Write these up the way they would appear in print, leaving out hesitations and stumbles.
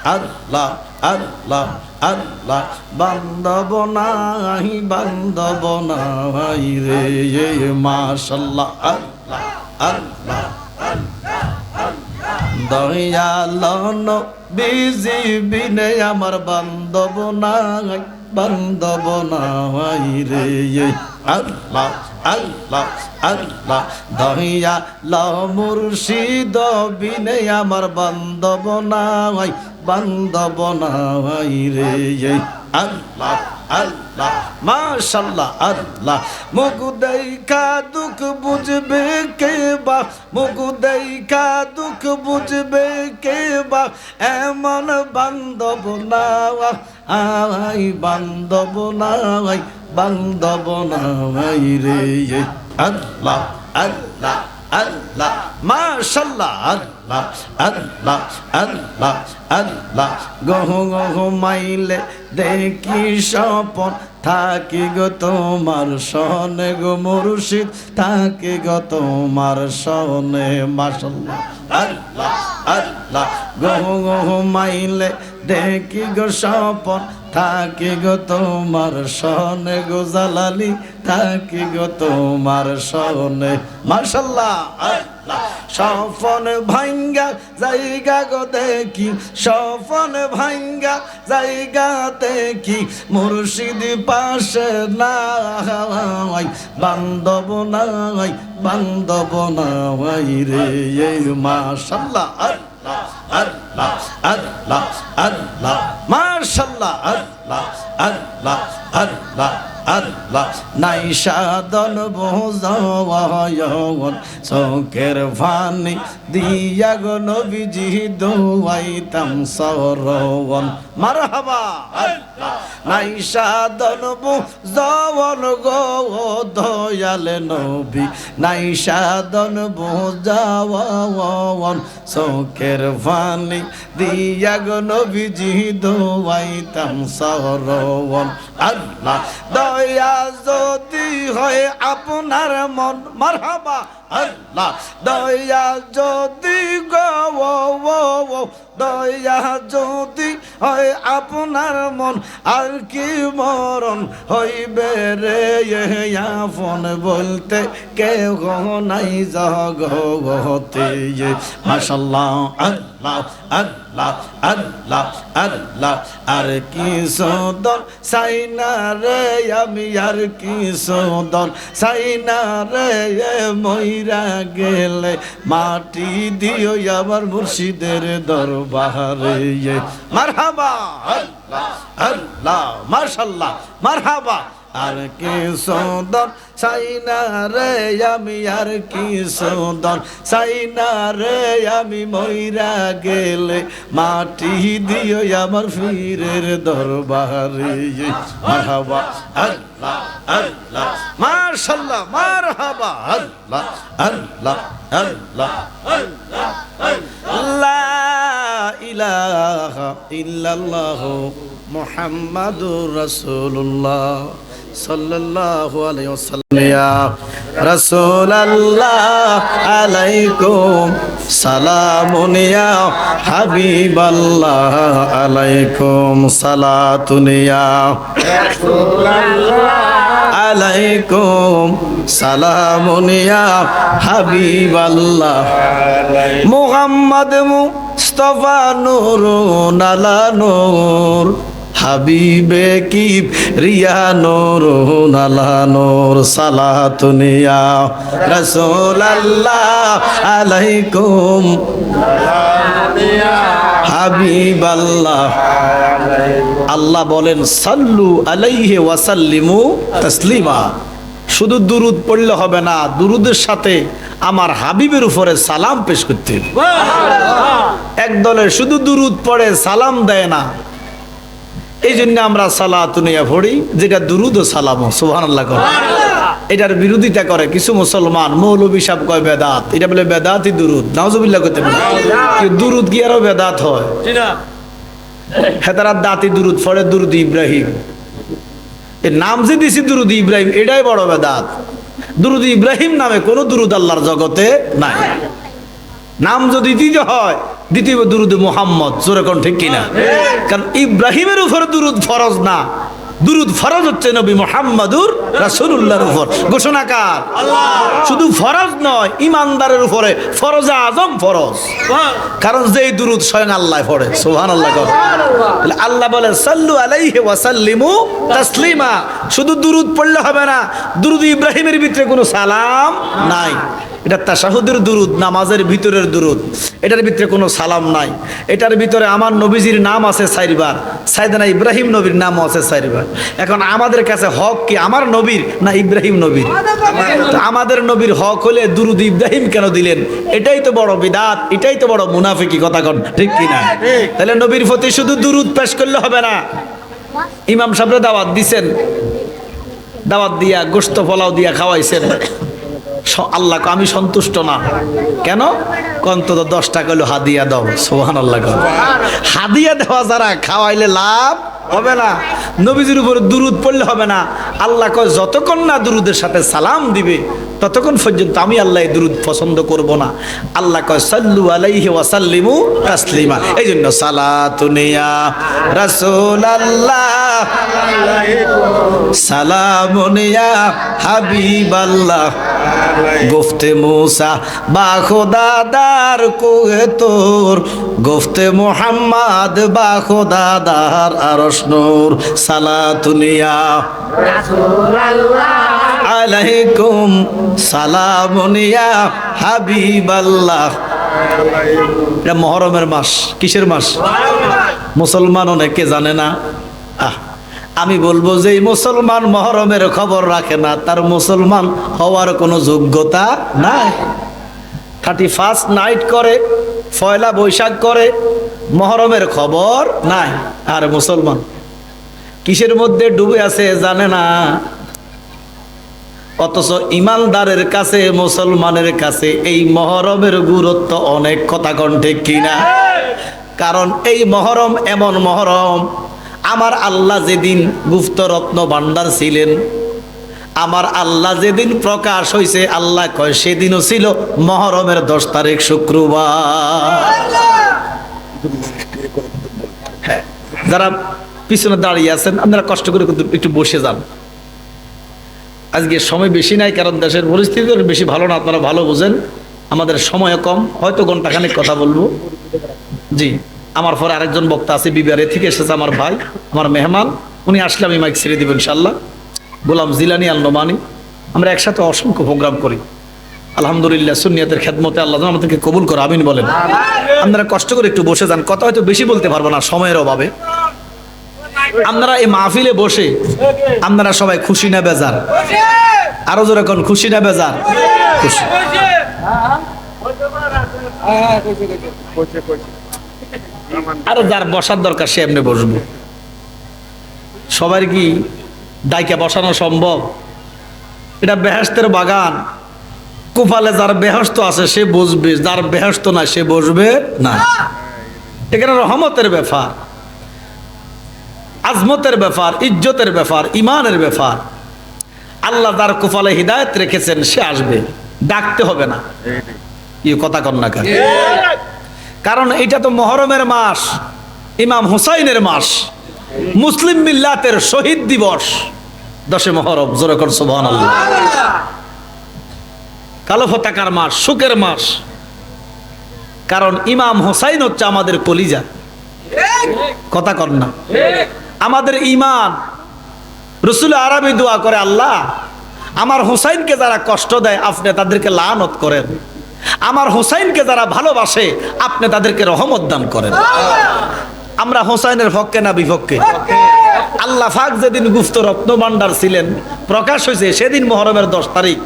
আল্লাহ আল্লাহ আল্লাহ বান্দব নাই রে মাশাআল্লাহ আল্লাহ আল্লাহ দয়াল নবীজি বিনে আমার বান্দব নাই রে আল্লাহ আল্লাহ আল্লাহ দয়াল মুর্শিদ বিনে আমার বান্দব নাই রে আল্লাহ আল্লাহ মাশাআল্লাহ আল্লাহ মুখ দেখা দুঃখ বুঝবে কে বা মুখ দেখা দুঃখ বুঝবে কে বা এমন বান্ধব নাই বান্ধব নাই রে আল্লাহ আল্লাহ আল্লাহ মাশাআল্লাহ আল্লাহ আল্লাহ আল্লাহ আল্লাহ গহ গহ মাইলে দেখি স্বপন থাকি গো তোমার সনে গো মুর্শিদ থাকি গো তোমার সনে মাশাআল্লাহ আল্লাহ আল্লাহ গহ গহ মাইলে দেখি গো স্বপন থাকি গো তোমার সনে গো জালালি থাকি গো তোমার সনে মাশাআল্লাহ আল্লাহ স্বপন ভাঙ্গা জায়গা গো দেখি স্বপন ভাঙ্গা জায়গা দেখি মুর্শিদ পাশে নাই বান্ধব নাই রে মাশাআল্লাহ আল্লাহ আল্লাহ আল্লাহ আল্লাহ মাশাআল্লাহ আল্লাহ আল্লাহ আল্লাহ আল্লাহ নাই সাধন বোঝাওয়ায়ন চোখের পানি দিয়া গো নবীজি দোয়াইতাম সরবন মারহাবা আল্লাহ নাই সাধন বোঝাওয়ান গো দয়াল নবী নাই সাধন বোঝাওয়ান চোখের পানি দিয়া গো নবীজি দোয়াইতাম সরবন আল্লাহ দয়া যদি হয় আপনার মন মারহাবা আল্লাহ দয়া যদি গো দয়া যদি হয় আপনার মন আর কি মরণ হইবে রে আপন বলতে কেউ নাই জগতে মাশাআল্লাহ আল্লাহ আল্লাহ আল্লাহ আল্লাহ আর কি সুন্দর সাইনা রে আমি আর কি সুন্দর সাইনা রে মইরা গেলে মাটি দিও আমার মুর্শিদের দরবারে মারহাবা আল্লাহ আল্লাহ মাশাআল্লাহ মারহাবা আর কি সুন্দর সাইনা রে আমি আর কি সুন্দর সাইনা রে আমি মইরা গেলে মাটি দিও আমার পীরের দরবারে মারহাবা আল্লাহ আল্লাহ মাশাআল্লাহ মারহাবা আল্লাহ আল্লাহ আল্লাহ লা ইলাহা ইল্লাল্লাহ মুহাম্মাদুর রাসূলুল্লাহ সাল্লাল্লাহু আলাইহি ওয়াসাল্লাম ইয়া রাসূলুল্লাহ আলাইকুম সালামুন ইয়া হাবিবাল্লাহ আলাইকুম সালাতুন ইয়া রাসূলুল্লাহ আলাইকুম সালামুন ইয়া হাবিবাল্লাহ মুহাম্মদ মুস্তাফা নূরুন আলা নূর হাবিবে কি রিয়া নূর আলা নূর সালাতুন ইয়া রাসূলুল্লাহ আলাইকুম হাবিবাল্লাহ আল্লাহ বলেন সাল্লু আলাইহি ওয়া সাল্লিমু তাসলিমা শুধু দুরূদ পড়লে হবে না দুরূদের সাথে আমার হাবিবের উপরে সালাম পেশ করতে হবে এক দলে শুধু দুরূদ পড়ে সালাম দেয় না এই জন্য আমরা সালাতুন ইয়া পড়ি যেটা দুরূদ ও সালাম সুবহানাল্লাহ করে এটার বিরোধিতা করে কিছু মুসলমান মৌলভী সাহেব কয় বেদাত এটা বলে বেদাতই দুরূদ নাউজুবিল্লাহ করতে বলে কি দুরূদ কি আরো বেদাত হয় ঠিক না হেদারাত দাতি দুরূদ পড়ে দুরূদ ইব্রাহিম এর নাম যে দিছি দুরূদ ইব্রাহিম এটাই বড় বেদাত দুরূদ ইব্রাহিম নামে কোনো দুরূদ আল্লাহর জগতে নাই নাম যদি দিতে হয় দ্বিতীয় দুরুদ মুহাম্মদ, জোরে কোন ঠিক কিনা? কারণ ইব্রাহিমের উপর দুরুদ ফরজ না, দুরুদ ফরজ হচ্ছে নবী মুহাম্মাদুর রাসূলুল্লাহর উপর। ঘোষণাকার আল্লাহ। শুধু ফরজ নয়, ইমানদারের উপরে ফরজে আজম ফরজ, কারণ যেই দুরুদ স্বয়ং আল্লাহ পড়ে। সুবহানাল্লাহ। তাহলে আল্লাহ বলে সাল্লু আলাইহি ওয়া সাল্লিমু তাসলিমা। শুধু দুরুদ পড়লে হবে না, দুরুদ ইব্রাহিমের ভিতরে কোনো সালাম নাই। এটা তাশাহুদের দুরুদ, নামাজের ভিতরের দুরুদ, এটার ভিতরে কোনো সালাম নাই। এটার ভিতরে আমার নবীজির নাম আছে 4 বার, সাইয়েদনা ইব্রাহিম নবীর নামও আছে 4 বার। এখন আমাদের কাছে হক কি আমার নবীর না ইব্রাহিম নবীর? আমাদের নবীর হক হলে দুরুদ ইব্রাহিম কেন দিলেন? এটাই তো বড় বিদআত, এটাই তো বড় মুনাফিকি কথা কোন ঠিক কি না? তাহলে নবীর প্রতি শুধু দুরুদ পেশ করলে হবে না। ইমাম সাহেবরা দাওয়াত দিছেন, দাওয়াত দিয়া গোশত পোলাও দিয়া খাওয়াইছেন, আল্লাহকে আমি সন্তুষ্ট না। কেন? অন্তত 10 টাকা হলো হাদিয়া দাও। সুবহানাল্লাহ। হাদিয়া দেওয়া যারা খাওয়াইলে লাভ হবে না, নবীজির উপরে দুরুদ পড়লে হবে না। আল্লাহ কয় যতক্ষণ না দুরুদের সাথে সালাম দিবে ততক্ষণ পর্যন্ত আমি আল্লাহ এই দুরুদ পছন্দ করব না। আল্লাহ কয় সাল্লু আলাইহি ওয়া সাল্লিমু তাসলিমা। এই জন্য সালাতুন ইয়া রাসূলুল্লাহ, সালামুন ইয়া হাবিবাল্লাহ, গুফতে মুসা বা খোদাদার কোহে তোর, গুফতে মুহাম্মদ বা খোদাদার আরশ নূর, সালাতুন ইয়া রাসূলুল্লাহ আলাইকুম সালামুন ইয়া হাবিবাল্লাহ। এটা মুহররমের মাস। কিসের মাস? মুসলমান অনেকে জানে না। আমি বলবো যে এই মুসলমান মুহররমের খবর রাখে না, তার মুসলমান হওয়ার কোনো যোগ্যতা নাই। 31 নাইট করে, পয়লা বৈশাখ করে, মুহররমের খবর নাই। আর মুসলমান কিসের মধ্যে ডুবে আছে জানে না। অথচ ইমানদারের কাছে, মুসলমানের কাছে এই মুহররমের গুরুত্ব অনেক। কথা কোন ঠিক কিনা? কারণ এই মুহররম এমন মুহররম, আমার আল্লাহ যেদিন গুপ্ত রত্ন ভান্ডার ছিলেন, আমার আল্লাহ যেদিন প্রকাশ হয়েছে, আল্লাহ কয় সেদিনও ছিল মুহররমের 10 তারিখ শুক্রবার। হ্যাঁ, যারা পিছনে দাঁড়িয়ে আছেন আপনারা কষ্ট করে একটু বসে যান। আজকে সময় বেশি নাই, কারণ দেশের পরিস্থিতি বেশি ভালো না, আপনারা ভালো বুঝেন। আমাদের সময় কম, হয়তো ঘন্টাখানেক কথা বলবো। জি, আমার পরে আরেকজন বক্তা আছে, বিবিআর থেকে এসেছে আমার ভাই, আমার মেহমান। উনি আসলে আমি মাইক ছেড়ে দিব ইনশাল্লাহ। গোলাম জিলানী আল নোমানী। আমরা একসাথে অসংখ্য প্রোগ্রাম করি আলহামদুলিল্লাহ। সুন্নিয়তের খেদমতে আল্লাহ আমাদেরকে কবুল করে, আমিন বলেন। আপনারা কষ্ট করে একটু বসে যান, কথা হয়তো বেশি বলতে পারবো না সময়ের অভাবে। আপনারা এই মাহফিলে বসে আপনারা সবাই খুশি না বেজার? আরো জোরে কোন খুশি না বেজার? খুশি। আরো যার বসার দরকার সে এমনি বসবো। সবার কি ডাইকা বসানো সম্ভব? এটা বেহেশতের বাগান। কুফালে যার বেহেশত আছে সে বসবে, যার বেহেশত না সে বসবে না। এখানে রহমতের ব্যাপার, আজমতের ব্যাপার, ইজ্জতের ব্যাপার, ইমানের ব্যাপার। আল্লাহ যার কুফালে হিদায়ত রেখেছেন সে আসবে, ডাকতে হবে না। এই কথা কন না কেন? কারণ এটা তো মুহররমের মাস, ইমাম হুসাইনের মাস, মুসলিম মিল্লাতের শহীদ দিবস 10 মুহররম। জোরে কর সুবহানাল্লাহ। কালো পতাকার মাস, সুখের মাস। কারণ ইমাম হুসাইন হচ্ছে আমাদের কলিজা। কথা কর না? আমাদের ইমান। রাসূল আরবি দোয়া করে, আল্লাহ আমার হুসাইনকে যারা কষ্ট দেয় আপনি তাদেরকে লানত করেন, আমার হুসাইনকে যারা ভালোবাসে আপনি তাদেরকে রহমত দান করেন। আমরা হুসাইনের পক্ষে না বিপক্ষে? আল্লাহ পাক যেদিন গুপ্ত রত্ন ভান্ডার ছিলেন, প্রকাশ হয়েছে সেদিন মুহররমের 10 তারিখ।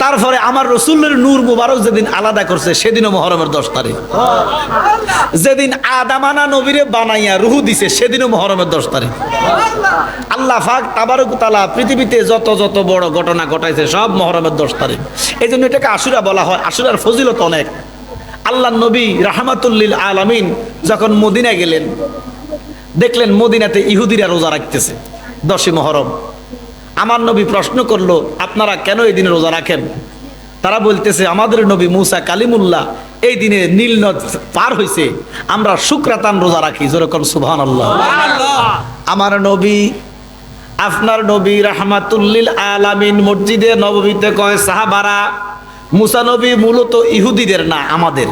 তারপরে আমার রাসূলের নূর মুবারক যেদিন আলাদা করছে সেদিনও মুহররমের 10 তারিখ। যেদিন আদামানা নবীরে বানাইয়া রূহ দিছে সেদিনও মুহররমের 10 তারিখ। আল্লাহ পাক তাবারক তাআলা পৃথিবীতে যত যত বড় ঘটনা ঘটাইছে সব মুহররমের 10 তারিখ। এই জন্য এটাকে আশুরা বলা হয়। আশুরার ফজিলত অনেক। আল্লাহ নবী রাহমাতুল লিল আলামিন যখন মদিনায় গেলেন, দেখলেন মদিনাতে ইহুদিরা রোজা রাখতেছে 10 মুহররম। আমার নবী প্রশ্ন করলো, আপনারা কেন এই দিনে রোজা রাখেন? তারা বলতেছে আমাদের নবী মুসা কালিমুল্লাহ এই দিনে নীল নদ পার হইছে, আমরা শুকরাতান রোজা রাখি। যেরকম সুবহানাল্লাহ। আমার নবী, আপনার নবী রাহমাতুল্লিল আলামিন মসজিদে নববীতে কয় সাহাবারা মুসা নবী মূলত ইহুদিদের না, আমাদের।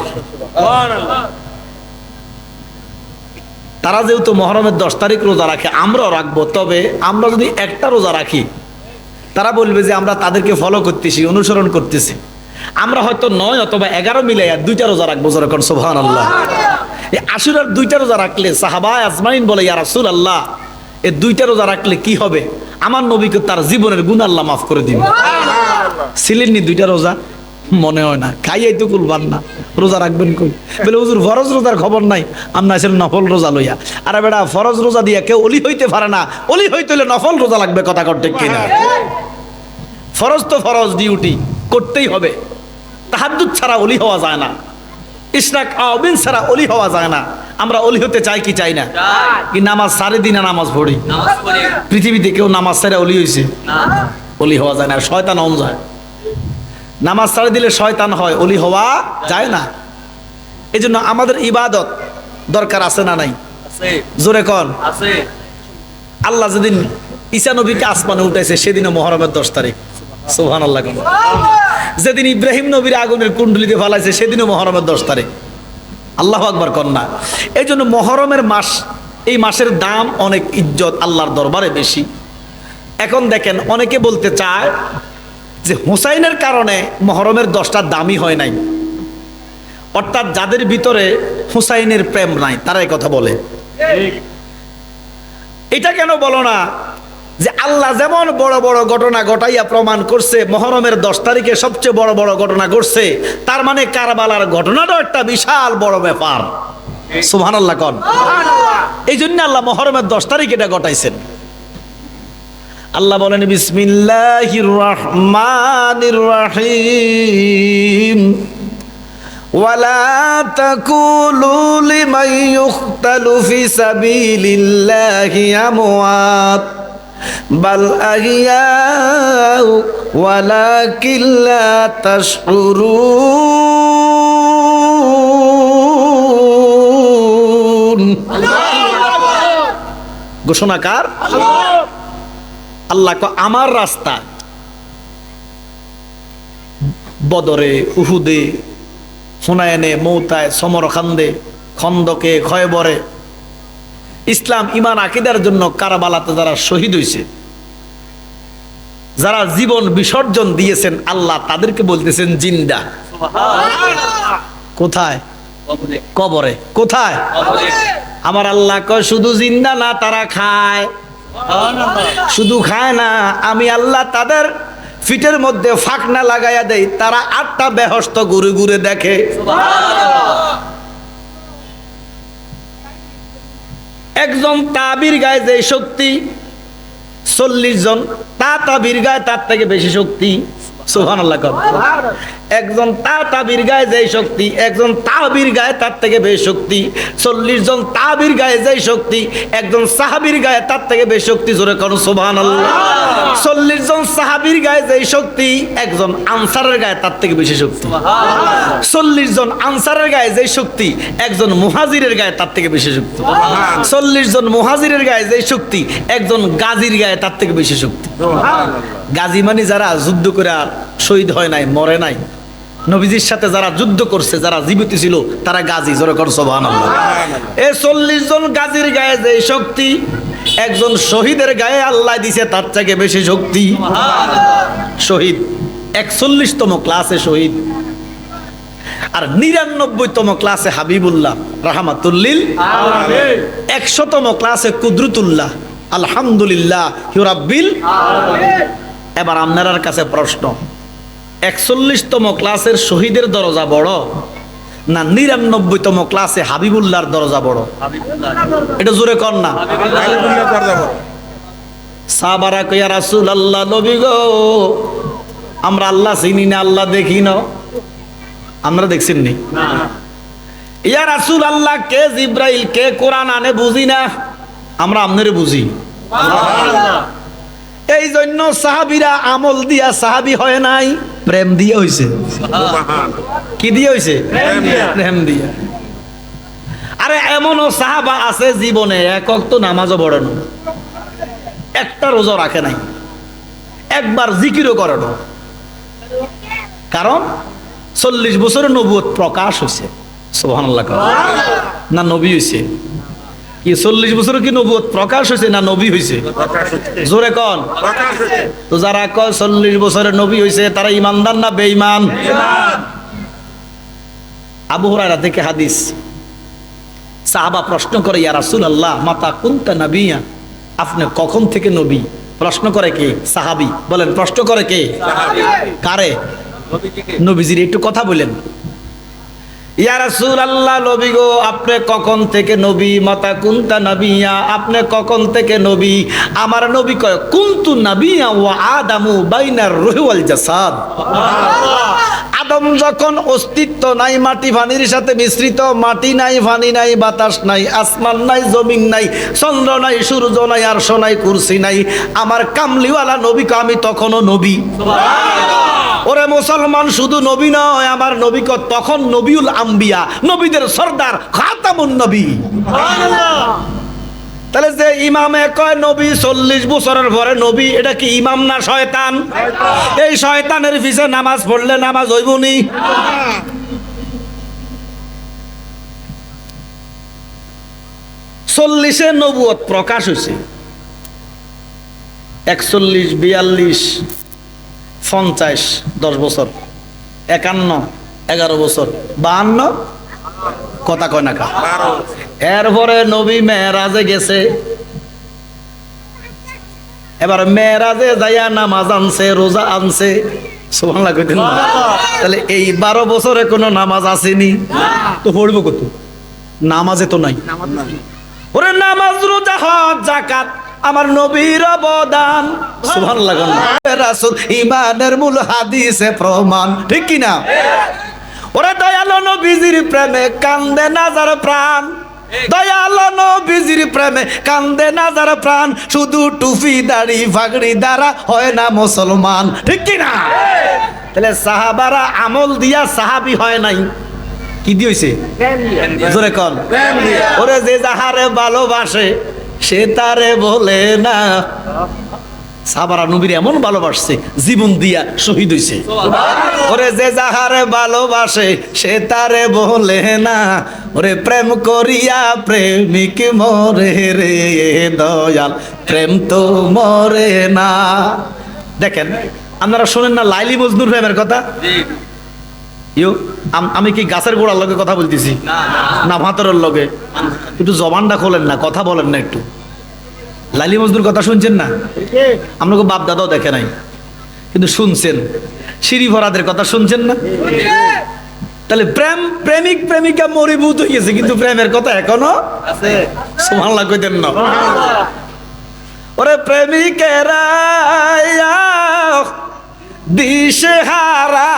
তারা যেহেতু মুহররমের 10 তারিখ রোজা রাখে, আমরাও রাখবো। তবে আমরা যদি একটা রোজা রাখি, তারা বলবে যে আমরা তাদেরকে ফলো করতেছি, অনুসরণ করতেছি। আমরা হয়তো 9 অথবা 11 মিলে 2টা রোজা রাখবো। যেরকম সুবহানাল্লাহ। এই আশুরার 2টা রোজা রাখলে সাহাবা আজমাইন বলে, ইয়া রাসূলুল্লাহ, এই 2টা রোজা রাখলে কি হবে? আমার নবীকে তার জীবনের গুনাহ আল্লাহ মাফ করে দিবে। ছিলেননি 2টা রোজা? মনে হয় না। খাইয়াই তো কুলবান না, রোজা রাখবেন কই? বলে হুজুর ফরজ রোজার খবর নাই, আমরা আসলে নফল রোজা লইয়া। আরে বেটা, ফরজ রোজা দিয়া কেউ অলি হইতে পারে না। অলি হইতে হলে নফল রোজা লাগবে। কথা করতে কিনা? ফরজ তো ফরজ, ডিউটি করতেই হবে। তাহাজ্জুদ ছাড়া অলি হওয়া যায় না, ইশরাক আওবিন ছাড়া অলি হওয়া যায় না। আমরা অলি হতে চাই কি চাই না? কি নামাজ সারি দিনা নামাজ পড়ি? পৃথিবীতে কেউ নামাজ ছাড়া অলি হইছে? অলি হওয়া যায় না। শয়তান অন যায়। নামাজ ছাড়া দিলে শয়তান হয়, অলি হওয়া যায় না। এই জন্য আমাদের ইবাদত দরকার আছে না নাই? জোরে কন। আল্লাহ যেদিন ঈসা নবীকে আসমানে উঠাইছে সেদিনও মুহররমের 10 তারিখ। সুবহানাল্লাহ। যেদিন ইব্রাহিম নবীর আগুনের কুণ্ডলিতে ফেলাইছে সেদিনও মুহররমের 10 তারিখ। আল্লাহু আকবার কন্যা। এই জন্য মুহররমের মাস, এই মাসের দাম অনেক, ইজ্জত আল্লাহর দরবারে বেশি। এখন দেখেন, অনেকে বলতে চায় যে হুসাইনের কারণে মুহররমের 10টা দামি হয় নাই। অর্থাৎ যাদের ভিতরে হুসাইনের প্রেম নাই তারা এই কথা বলে। এটা কেন বলো না যে আল্লাহ যেমন বড় বড় ঘটনা ঘটাইয়া প্রমাণ করছে মুহররমের 10 তারিখে সবচেয়ে বড় বড় ঘটনা ঘটছে, তার মানে কারবালার ঘটনাটাও একটা বিশাল বড় ব্যাপার। সুবহানাল্লাহ কোন। এই জন্য আল্লাহ মুহররমের 10 তারিখ এটা ঘটাইছেন। আল্লাহ বলেন বিসমিল্লাহির রহমানির রহিম ওয়ালা তাকুলু লিমান ইউকতালু ফি সাবিলিল্লাহি আমওয়াত বাল আহইয়াউ ওয়ালাকিন লা তাশউরুন। ঘোষণাকার আল্লাহ। আমার রাস্তা বদরে, উহুদে, হুনায়নে, মৌতায়, সমরখান্দে, খন্দকে, খয়বরে ইসলাম ইমান আকীদার জন্য কারবালাতে যারা শহীদ হয়েছে, যারা জীবন বিসর্জন দিয়েছেন, আল্লাহ তাদেরকে বলতেছেন জিন্দা। কোথায়? কবরে। কোথায়? আমার আল্লাহ কয় শুধু জিন্দা না, তারা খায়। শুধু খায় না, আমি আল্লাহ তাদের ফিটের মধ্যে ফাকনা লাগাইয়া দেই, তারা 8টা বেহস্ত ঘুরে ঘুরে দেখে। একজন তাবির গায়ে যে শক্তি, 40 জন তাবির গায়ে তার থেকে বেশি শক্তি। সুবহানাল্লাহ। একজন তাবির গায়ে যে শক্তি, একজন তাবির গায়ে তার থেকে বেশি শক্তি। 40 জন তাবির গায়ে যে শক্তি, একজন সাহাবীর গায়ে তার থেকে বেশি শক্তি। জোরে করুন সুবহানাল্লাহ। 40 জন সাহাবীর গায়ে যে শক্তি, একজন আনসারের গায়ে তার থেকে বেশি শক্তি। 40 জন আনসারের গায়ে যে শক্তি, একজন মুহাজিরের গায়ে তার থেকে বেশি শক্তি। 40 জন মুহাজিরের গায়ে যে শক্তি, একজন গাজীর গায়ে তার থেকে বেশি শক্তি। গাজী মানে যারা যুদ্ধ করে আর শহীদ হয় নাই, মরে নাই। নবীজির সাথে যারা যুদ্ধ করছে, যারা জীবিত ছিল, তারা গাজী। জোরে কর সুবহানাল্লাহ। এই 40 জন গাজীর গায়ে যে শক্তি, একজন শহীদের গায়ে আল্লাহ দিছে তার থেকে বেশি শক্তি। শহীদ 41তম ক্লাসে শহীদ, আর 99তম ক্লাসে হাবিবুল্লাহ রাহমাতুল্লিল আলামিন, 100তম ক্লাসে কুদরতুল্লাহ আলহামদুলিল্লাহ রাব্বিল আলামিন। এবার আপনার কাছে প্রশ্ন, 41তম ক্লাসের শহীদের দরজা বড় না 99তম ক্লাসে হাবিবুল্লাহর দরজা বড়? এটা জোরে কর না। সাহাবারা কয় ইয়া রাসূলুল্লাহ, নবী গো, আমরা আল্লাহ চিনি না, আল্লাহ দেখি না। আমরা দেখছেন নি? ইয়া রাসূলুল্লাহ, কে জিব্রাইল, কে কোরআন আনে বুঝি না, আমরা আপনারে বুঝি। এই জন্য সাহাবীরা আমল দিয়া সাহাবী হয় নাই। প্রেম দিয়ে হইছে। কি দিয়ে হইছে? প্রেম দিয়ে। আরে এমনও সাহাবা আছে জীবনে এক ওয়াক্ত নামাজও পড়ে না, একটা রোজা রাখে নাই, একবার জিকিরও করে না। কারণ 40 বছরের নবুয়ত প্রকাশ হয়েছে। সুবহানাল্লাহ। না নবী হয়েছে? কি 40 বছর কি নবুয়ত প্রকাশ হয়েছে না নবী হয়েছে? জোরে কোন। তো যারা কয় 40 বছরের নবী হয়েছে তারা ইমানদার না বেঈমান? আবু হুরায়রা থেকে হাদিস, সাহাবা প্রশ্ন করে, ইয়া রাসূলুল্লাহ মাতা কুনতা নাবিয়্যা, আপনি কখন থেকে নবী? প্রশ্ন করে কে? সাহাবী। বলেন প্রশ্ন করে কে? কারে? নবীজির। একটু কথা বলেন। ইয়া রাসূলুল্লাহ, নবী গো আপনি কখন থেকে নবী? মাতা কুনতা নাবিয়্যা, আপনি কখন থেকে নবী? আমার নবী কয়, কুনতু নাবিয়্যা ওয়া আদামু বাইনার রূহি ওয়াল জাসাদ। আদম যখন অস্তিত্ব নাই, মাটি পানির সাথে মিশ্রিত, মাটি নাই, পানি নাই, বাতাস নাই, আসমান নাই, জমিন নাই, চন্দ্র নাই, সূর্য নাই, আরশ নাই, কুরসি নাই, আমার কামলিওয়ালা নবী কয় আমি তখনও নবী। ওরে মুসলমান, শুধু নবী নয়, আমার নবী তখন নবিউল আম্বিয়া, নবীদের সর্দার, খাতামুন নবী। তাহলে যে ইমামে কয় নবী 40 বছরের পরে নবী, এটা কি ইমাম না শয়তান? এই শয়তানের পিছে নামাজ পড়লে নামাজ হইবনি? 40-এ নবুয়ত প্রকাশ হয়েছে, 41, 42, 50, 10 বছর, 51, 11 বছর, 52, কথা কয় না কা। এরপরে নবী মেরাজে গেছে, এবার মেরাজে যাইয়া নামাজ আনছে, রোজা আনছে। সুবহানাল্লাহ কইতেন না? তাহলে এই 12 বছরে কোনো নামাজ আসেনি তো পড়বো কত? নামাজে তো নাই। ওরে নামাজ, রোজা, হজ, যাকাত আমার নবীর অবদান। সুবহানাল্লাহ। রাসূল ঈমানের মূল হাদিসে প্রমাণ, ঠিক কি না? ওরে দয়ালো নবীজির প্রেমে কান্দে নাজার প্রাণ, দয়ালো নবীজির প্রেমে কান্দে নাজার প্রাণ, শুধু টুপি দাড়ি পাগড়ি দ্বারা হয় না মুসলমান, ঠিক কি না? তাহলে সাহাবারা আমল দিয়া সাহাবী হয় নাই, কি দিয়েছে? জোরে কোন। ওরে যে যাহারে ভালোবাসে সে তারে বলে না। সাহাবারা নবীর এমন ভালোবাসছে জীবন দিয়া শহীদ হইছে। ওরে যে যাহারে ভালোবাসে সে তারে বলে না, ওরে প্রেম করিয়া প্রেমিক মরে রে দয়াল, প্রেম তো মরে না। দেখেন আপনারা শোনেন না লাইলি মজনুর প্রেমের কথা? আমি কি গাছের গোড়ার লগে কথা বলতেছি না ভাতরের লগে? একটু জবানটা খোলেন না, কথা বলেন না একটু। লাইলি মজনুর কথা শুনছেন না? আপনাকে বাপ দাদাও দেখে নাই কিন্তু শুনছেন। সিঁড়ি ভরাদের কথা শুনছেন না? তাহলে প্রেম, প্রেমিক প্রেমিকা মরিভূত হয়ে গেছে কিন্তু প্রেমের কথা এখনো আছে। সুবহানাল্লাহ কইতেন না? ওরে প্রেমিকেরা দিশেহারা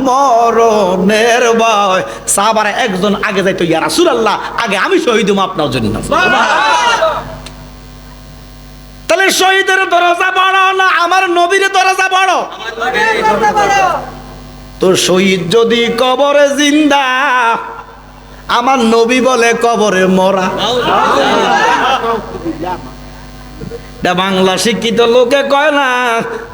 মরণের ভয়, সাহাবারা একজন আগে যাইতো, ইয়া রাসূলুল্লাহ আগে আমি শহীদ হবো আপনার জন্য। তাহলে শহীদের দরজা বড় না আমার নবীর দরজা বড়? তো শহীদ যদি কবরে জিন্দা, আমার নবী বলে কবরে মরা। বাংলা শিক্ষিত লোকে কয় না,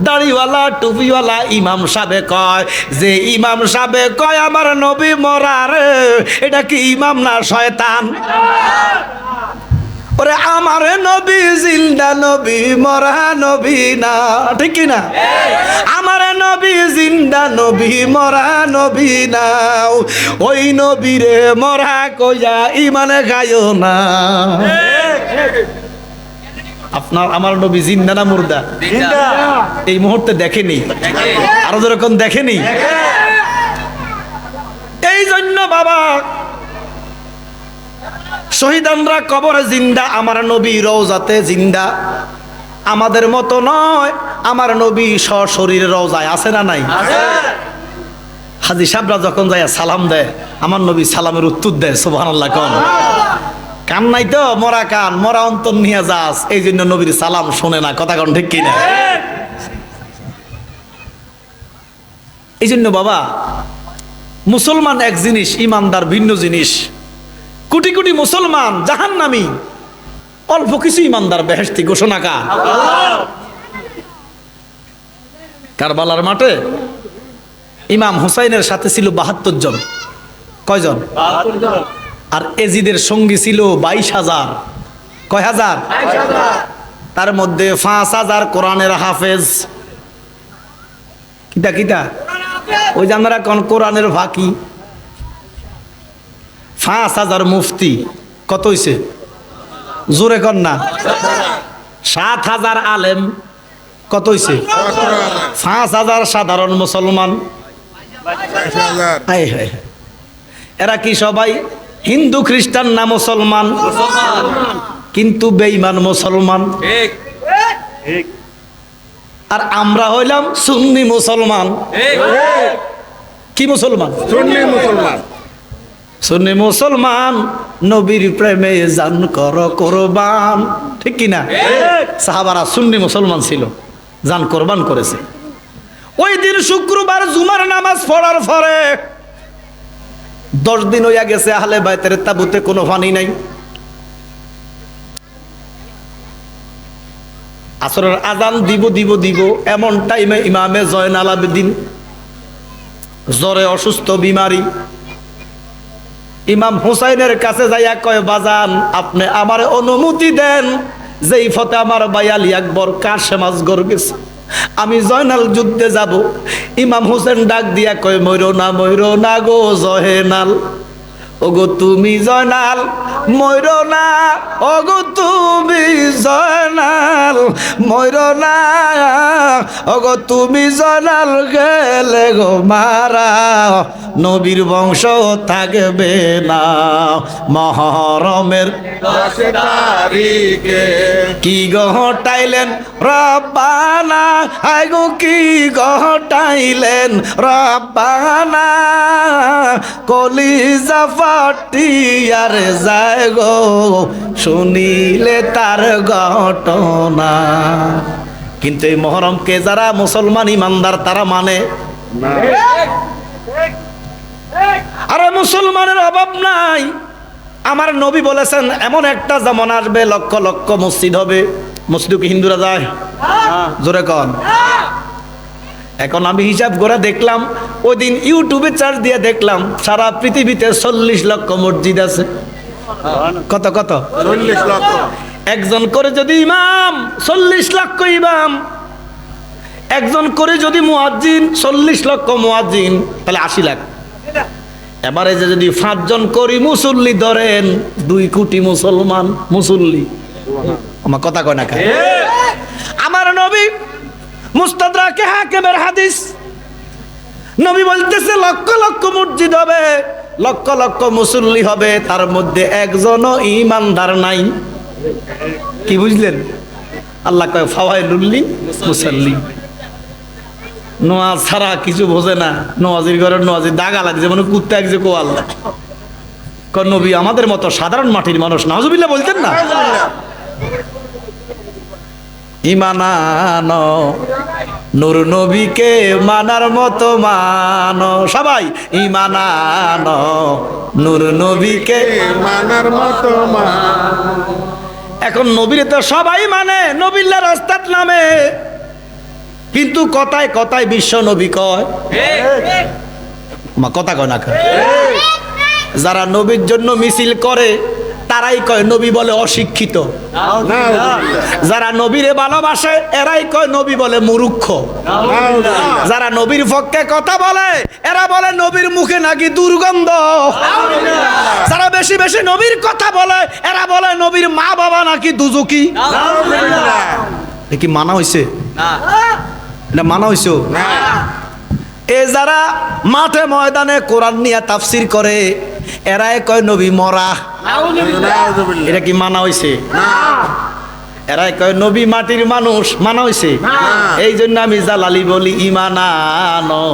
দাড়িওয়ালা টুপিওয়ালা ইমাম সাহেব কয়, যে ইমাম সাহেব কয় আমার নবী মরা রে, এটা কি ইমাম না শয়তান? ওরে আমার নবী জিন্দা নবী, মরা নবী না, ঠিক কি না? আমার নবী জিন্দা নবী, মরা নবী না। ওই নবীরে মরা কইয়া ইমানে গায়ো না। আপনার আমার নবী জিন্দা না মুর্দা? এই মুহূর্তে দেখেনি, আরো যেরকম দেখেনি। এই জন্য বাবা শহীদানরা কবরে জিন্দা, আমার নবী রওজাতে জিন্দা। আমাদের মতো নয়, আমার নবী সশরীরে রওজায় আছে না নাই? হাজী সাহেবরা যখন যায় সালাম দেয়, আমার নবী সালামের উত্তর দেয়। সুবহানাল্লাহ কোন। কান নাই তো, মরা কান, মরা অন্তর নিয়ে যাস, এই জন্য নবীর সালাম শোনে না, কথা কোন ঠিক কিনা? এই জন্য বাবা, মুসলমান এক জিনিস, ইমানদার ভিন্ন জিনিস। কোটি কোটি মুসলমান জাহান্নামী, অল্প কিছু ইমানদার বেহেশতি ঘোষণা কার? কারবালার মাঠে ইমাম হুসাইনের সাথে ছিল ৭২ জন। কয়জন? আর এজিদের সঙ্গী ছিল ২২,০০০। কয় হাজার? তার মধ্যে ৫,০০০ কোরআনের হাফেজ। কিতা কিতা? ওই যে আমরা কোন কোরআনের ফাঁকি। ৫,০০০ মুফতি। কত হইছে? জোরে কর না। ৭,০০০ আলেম। কত হইছে? ৫,০০০ সাধারণ মুসলমান। এরা কি সবাই হিন্দু খ্রিস্টান না মুসলমান? কিন্তু বেঈমান মুসলমান। আর আমরা হইলাম সুন্নি মুসলমান। কি মুসলমান? সুন্নি মুসলমান। সুন্নি মুসলমান নবীর প্রেমে জান কর কোরবান। ঠিক কি না? সাহাবারা সুন্নি মুসলমান ছিল, জান কোরবান করেছে। ওই দিন শুক্রবার জুমার নামাজ পড়ার পরে 10 দিন হইয়া গেছে, আহলে বাইতের তাবুতে কোনো পানি নাই। আসরের আজান দিব দিব দিব, এমন টাইমে ইমামে জয়নাল আবেদিন জ্বরে অসুস্থ, বিমারি, ইমাম হুসাইনের কাছে যাইয়া কয়, বাজান আপনি আমার অনুমতি দেন, যেই ফতে আমার ভাই আলী আকবর কাশেম আসগর গেছে, আমি জয়নাল যুদ্ধে যাব। ইমাম হোসেন ডাক দিয়া কয়, মইরো না গো জয়নাল, ওগো তুমি জয়নাল, মইরো না, ওগো তুমি জয়নাল, মইরো না, ওগো তুমি জয়নাল, গেলে গো মারা নবীর বংশ থাকবে না। মহরমের 10 তারিখে কি ঘটাইলেন রব্বানা, আই গো কি ঘটাইলেন রব্বানা, কলিজা ফাটিয়ারে যায় গো শুনিলে তার ঘটনা। কিন্তু এই মহরমকে যারা মুসলমান ইমানদার তারা মানে না। আরে মুসলমানের অভাব নাই। আমার নবী বলেছেন এমন একটা জামানা আসবে, লক্ষ লক্ষ মসজিদ হবে। মসজিদে কি হিন্দুরা যায়? জোরে কন। এখন আমি হিসাব করে দেখলাম, ওই দিন ইউটিউবে চার্জ দিয়ে দেখলাম সারা পৃথিবীতে 40 লক্ষ মসজিদ আছে। কত কত? 40 লক্ষ। একজন করে যদি ইমাম, 40 লক্ষ ইমাম। একজন করে যদি মুয়াজ্জিন, 40 লক্ষ মুয়াজ্জিন, তাহলে 80 লাখ। এবারে যে যদি 5 জন করি মুসল্লি ধরেন, 2 কোটি মুসলমান মুসল্লি। আমার কথা কয় না খায়। আমার নবী মুস্তাদরাকে হাকিমের হাদিস, নবী বলতেছে লক্ষ লক্ষ মসজিদ হবে, লক্ষ লক্ষ মুসল্লি হবে, তার মধ্যে একজনও ঈমানদার নাই। কি বুঝলেন? আল্লাহ কয় ফাওয়াইলুল মুসাল্লি। নোয়াজ ছাড়া কিছু বোঝে না। নোয়াজির ঘরের নোয়াজি দাগা লাগে, যেমন কুত্তা এক যে কোয়াল। নবী আমাদের মতো সাধারণ মাটির মানুষ, নাউজুবিল্লাহ বলতেন না। ইমানানো নূর নবীকে মানার মতো মানো, সবাই ইমানানো নূর নবীকে মানার মতো মানো। এখন নবীর তো সবাই মানে, নবিল্লাহ রাস্তার নামে, কিন্তু কথায় কথায় বিশ্ব নবী কয়। মা কথা কয় না। যারা নবীর জন্য মিছিল করে তারাই কয় নবী বলে অশিক্ষিত। যারা নবীরে ভালোবাসে এরাই কয় নবী বলে মূর্খ। যারা নবীর পক্ষে কথা বলে এরা বলে নবীর মুখে নাকি দুর্গন্ধ। যারা বেশি বেশি নবীর কথা বলে এরা বলে নবীর মা বাবা নাকি দুজকি। কি মানা হইছে? না মানা হইছে। এ যারা মাঠে ময়দানে কোরআন নিয়ে তাফসির করে এরাই কয় নবী মরা। এটা কি মানা হইছে? এরাই কয় নবী মাটির মানুষ, মানা হইছে? এই জন্য আমি জালালি বলি ইমানানো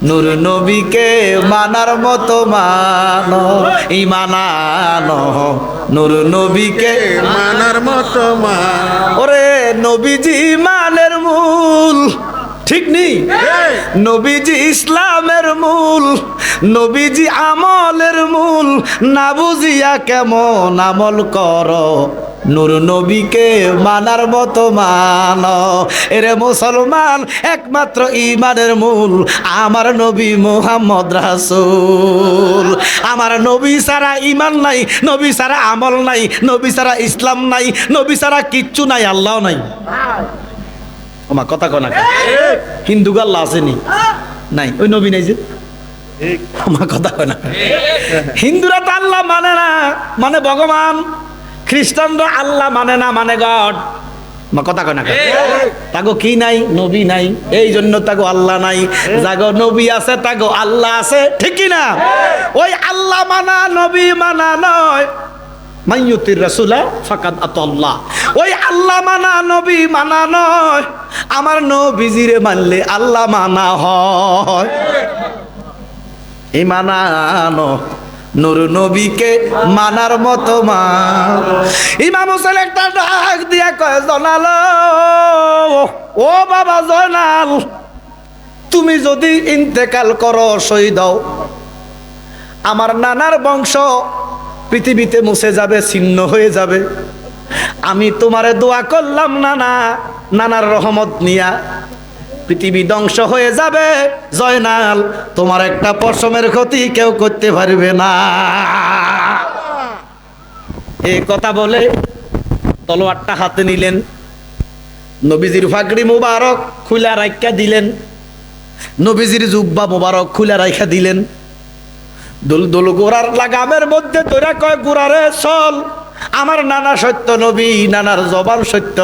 নূর নবীকে মানার মতো মানো, ইমানানো নূর নবীকে মানার মতো মানো। ওরে নবীজি মানের মূল, ঠিক নেই? নবীজি ইসলামের মূল, নবীজি আমলের মূল, না বুঝিয়া কেমন আমল করো, নূর নবীকে মানার মতো মানো। এরে মুসলমান, একমাত্র ঈমানের মূল আমার নবী মুহাম্মদ রাসূল। আমার নবী ছাড়া ঈমান নাই, নবী ছাড়া আমল নাই, নবী ছাড়া ইসলাম নাই, নবী ছাড়া কিচ্ছু নাই, আল্লাহ নাই। আমার কথা কনা হিন্দু আল্লাহ আসেনি? নাই, ওই নবী নাই যে। আমার কথা কনা, হিন্দুরা তো আল্লাহ মানে না, মানে ভগবান। খ্রিস্টানরা আল্লাহ মানে না, মানে গড। কথা কয় না, তাগো কি নাই? নবী নাই, এই জন্য তাগো আল্লাহ নাই। যাগো নবী আছে তাগো আল্লাহ আছে, ঠিক কি না? ওই আল্লাহ মানা নবী মানা নয়, মাইয়ুতির রাসূলা ফাকাদ আতাল্লাহ। ওই আল্লাহ মানা নবী মানা নয়, আমার নবীজিরে মানলে আল্লাহ মানা হয়। এই মানানো নূর নবীকে মানার মতো মান। ইমাম হোসেন একটা ডাক দিয়া কয়, জয়নাল ও বাবা জয়নাল, তুমি যদি ইন্তেকাল করো, শহীদ হও, আমার নানার বংশ পৃথিবীতে মুছে যাবে, ছিন্ন হয়ে যাবে। আমি তোমারে দোয়া করলাম নানা, নানার রহমত নিয়া পৃথিবী ধ্বংস হয়ে যাবে, জয়নাল তোমার একটা পশমের ক্ষতি কেউ করতে পারবে না। এই কথা বলে তলোয়ারটা হাতে নিলেন, নবীজির ফাগড়ি মুবারক খুলে রাইখা দিলেন, নবীজির জুব্বা মুবারক খুলে রাইখা দিলেন। দুলদুল গোড়ার লাগামের মধ্যে তোরা কয়, গোড়ারে চল, আমার নানা সত্য নবী, নানার জবান সত্য,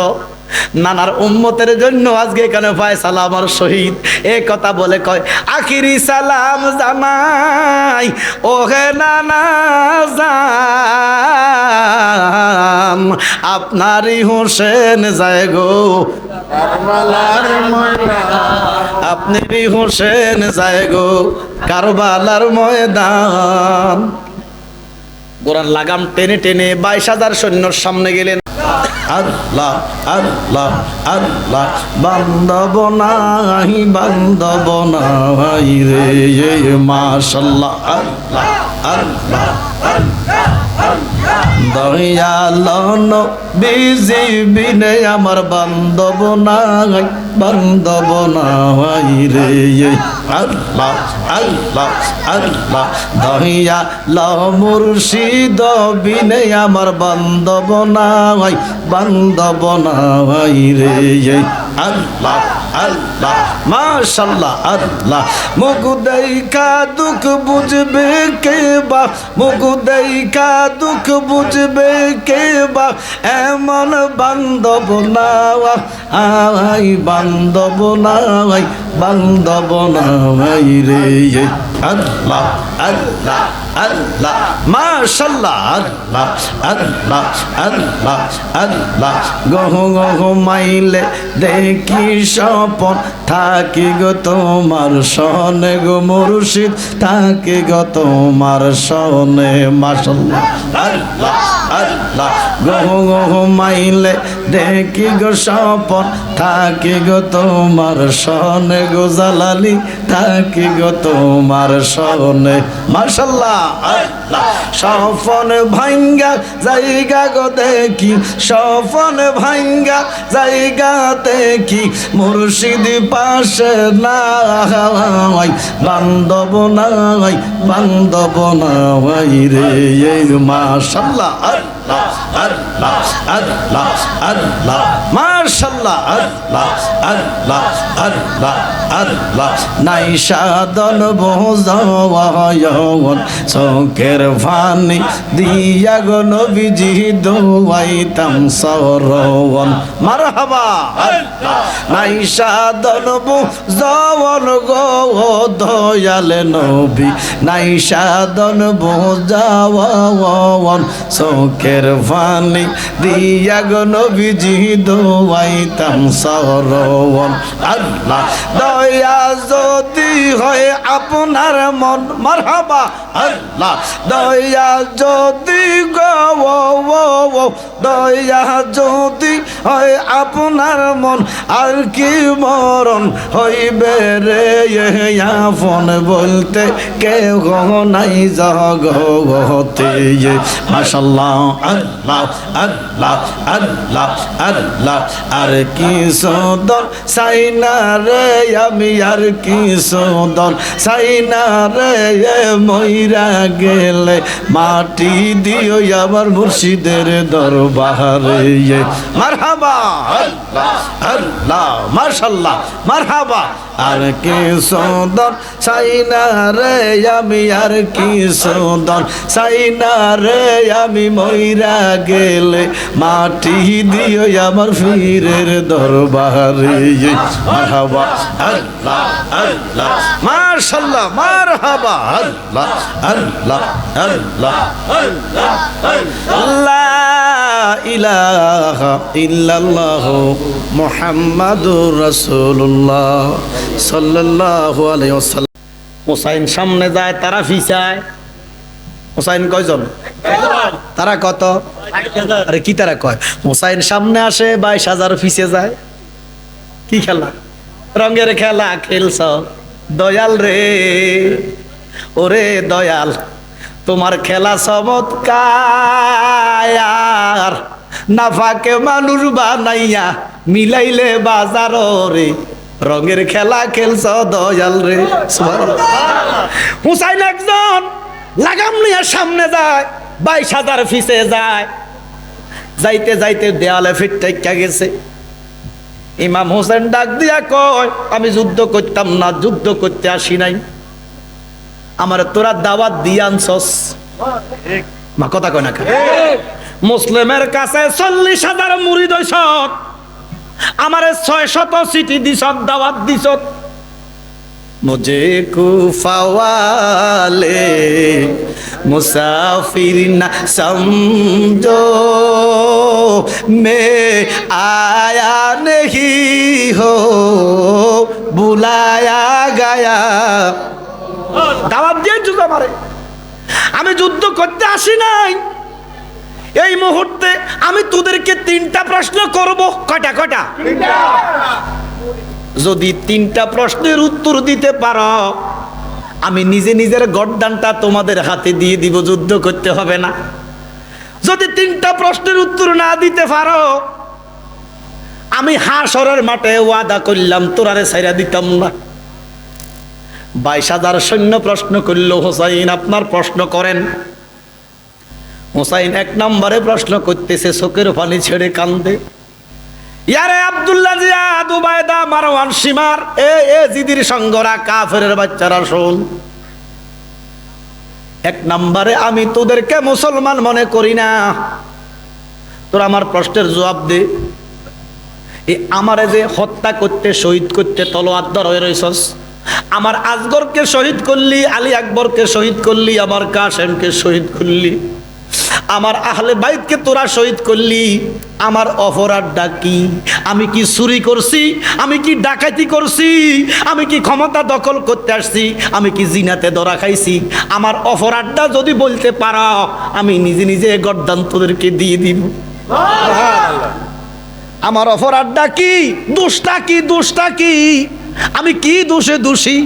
নানার উম্মতের জন্য আজকে এখানে ফায়সালা আমার শহীদ। এ কথা বলে কয়, আখিরি সালাম জানাই ওহে নানা জান, আপনারই হোসেন যায় গো কারবালার ময়দান, আপনারই হোসেন যায় গো কারবালার ময়দান। গোরার লাগাম টেনে টেনে 22,000 সৈন্যর সামনে গেলেন। আল্লাহ আল্লাহ আল্লাহ, বান্দব নাই বান্দব নাই রে, মাশাআল্লাহ আল্লাহ আল্লাহ দয়াল নবীজি বিনে আমার বান্দব নাই বান্দব নাই রে, আল্লাহ আল্লাহ আল্লাহ দয়াল মুর্শিদ বিনে আমার বান্দব নাই বান্দব নাই রে, আল্লাহ আল্লাহ মাশাআল্লাহ আল্লাহ। মুখ দেখা দুঃখ বুঝবে কে বা, মুখ দেখা দুঃখ বুঝবে কে বা, এমন বান্ধব নাই বান্ধব নাই বান্ধব নাই রে, আল্লাহ আল্লাহ আল্লাহ মাশাআল্লাহ আল্লাহ আল্লাহ আল্লাহ আল্লাহ। গহ গহ মাইলে দেখি স্বপন, থাকি গো তোমার সনে গো মুর্শিদ, থাকি গো তোমার সনে, মাশাআল্লাহ আল্লাহ আল্লাহ। গহ গহ মাইলে দেখি গো স্বপন, থাকি গো তোমার সনে গো জালালি, থাকি গো তোমার সনে, মাশাআল্লাহ আল্লাহ। স্বপন ভাঙ্গা জায়গা গো দেখি, স্বপন ভাঙ্গা জায়গা দেখি, মুর্শিদ পাশে নাই বান্ধব নাই বান্ধব নাই রে, মাশাআল্লাহ আল্লাহ আল্লাহ আল্লাহ আল্লাহ মাশাআল্লাহ আল্লাহ আল্লাহ আল্লাহ আল্লাহ। নাই সাধন বোঝাওয়ায়ন, চোখের পানি দিয়া গো নবীজি দোয়াইতাম সরবন, মারহাবা আল্লাহ। নাই সাধন বোঝাওয়ান গো দয়াল নবী, নাই সাধন বোঝাওয়ান, চোখের পানি দিয়া গো নবীজি দোয়াইতাম সরবন, আল্লাহ। দয়া যদি হয় আপনার মন, মারহাবা আল্লাহ। দয়া যদি গো দয়া যদি হয় আপনার মন আর কি মরণ হইবে রে আপন বলতে কেউ নাই জগতে মাশাআল্লাহ আল্লাহ আল্লাহ আল্লাহ আল্লাহ আর কি সুন্দর সাইনা রে আমি আর কি সুন্দর সাইনা রে মইরা গেলে মাটি দিও আমার মুর্শিদের দরবারে মারহাবা আল্লাহ আল্লাহ মাশাআল্লাহ মারহাবা আর কি সুন্দর সাইনা রে আমি আর কি সুন্দর সাইনা রে আমি মইরা গেলে মাটি দিও আমার পীরের দরবারে মারহাবা আল্লাহ আল্লাহ মাশাআল্লাহ মারহাবা আল্লাহ আল্লাহ আল্লাহ আল্লাহ লা ইলাহা ইল্লাল্লাহ মুহাম্মাদুর রাসূলুল্লাহ সাল্লাল্লাহু আলাইহি ওয়াসাল্লাম। হুসাইন সামনে যায়, তারা পিছায়। হুসাইন কয়জন? তারা কত? আরে কি তারা কয়? হুসাইন সামনে আসে, 22,000 পিছে যায়। কি খেলা? রঙের খেলা খেলছ দয়াল রে, ওরে দয়াল তোমার খেলা চমৎকার, নাফাকে মানুষ বানাইয়া মিলাইলে বাজার রে, রঙের খেলা খেলছ দয়াল রে। হুসাইন একজন লাগাম নিয়ে সামনে যায়, 22,000 পিছে যায়। যাইতে যাইতে দেয়ালে ফিটটাইকা গেছে। ইমাম হোসেন ডাক দিয়া কয়, আমি যুদ্ধ করতাম না, যুদ্ধ করতে আসি নাই, আমার তোরা দাওয়াত দিয়ে আনছস। মা কথা কয় না, মুসলিমের কাছে 40,000 মুরিদ হইছ, আমারে 600 চিঠি দিছ, দাওয়াত দিছ। মুঝে কুফাওয়ালে মুসাফির না সমঝো, মে আয়া নেহি হো বুলায়া গায়া। দাওয়াত দিয়েছো আমারে, আমি যুদ্ধ করতে আসি নাই। এই মুহূর্তে আমি তোদেরকে 3টা প্রশ্ন করব। কয়টা? কয়টা? যদি 3টা প্রশ্নের উত্তর দিতে পারো, আমি নিজে নিজের গর্দানটা তোমাদের হাতে দিয়ে দিব, যুদ্ধ করতে হবে না। যদি 3টা প্রশ্নের উত্তর না দিতে পারো, আমি হাসরের মাঠে ওয়াদা করলাম তোরারে ছাইরা দিতাম না। 22,000 সৈন্য প্রশ্ন করলো, হোসাইন আপনার প্রশ্ন করেন। হোসাইন 1 নম্বরে প্রশ্ন করতেছে, চোখের পানি ছেড়ে কান্দে। ইয়ারে আব্দুল্লাহ, জিয়াদ, উবায়দা, মারওয়ান, শিমার, এ জিদির সঙ্গরা, কাফেরের বাচ্চারা, শোন। 1 নম্বরে আমি তোদেরকে মুসলমান মনে করি না, তোরা আমার প্রশ্নের জবাব দে। আমারে যে হত্যা করতে, শহীদ করতে তলোয়ার ধরে রইছস, আমার আসগরকে শহীদ করলি, আলী আকবরকে শহীদ করলি, আমার কাসেমকে শহীদ করলি, আমার আহলে বাইতকে তোরা শহীদ করলি, আমার অপরাধটা কি? আমি কি চুরি করছি? আমি কি ডাকাতি করছি? আমি কি ক্ষমতা দখল করতে আসছি? আমি কি জিনাতে ধরা খাইছি? আমার অপরাধটা যদি বলতে পারো, আমি নিজে নিজে গর্দান তোদেরকে দিয়ে দিব। আমার অপরাধটা কি? দোষটা কি? দোষটা কি? আমি কি দোষে দোষী?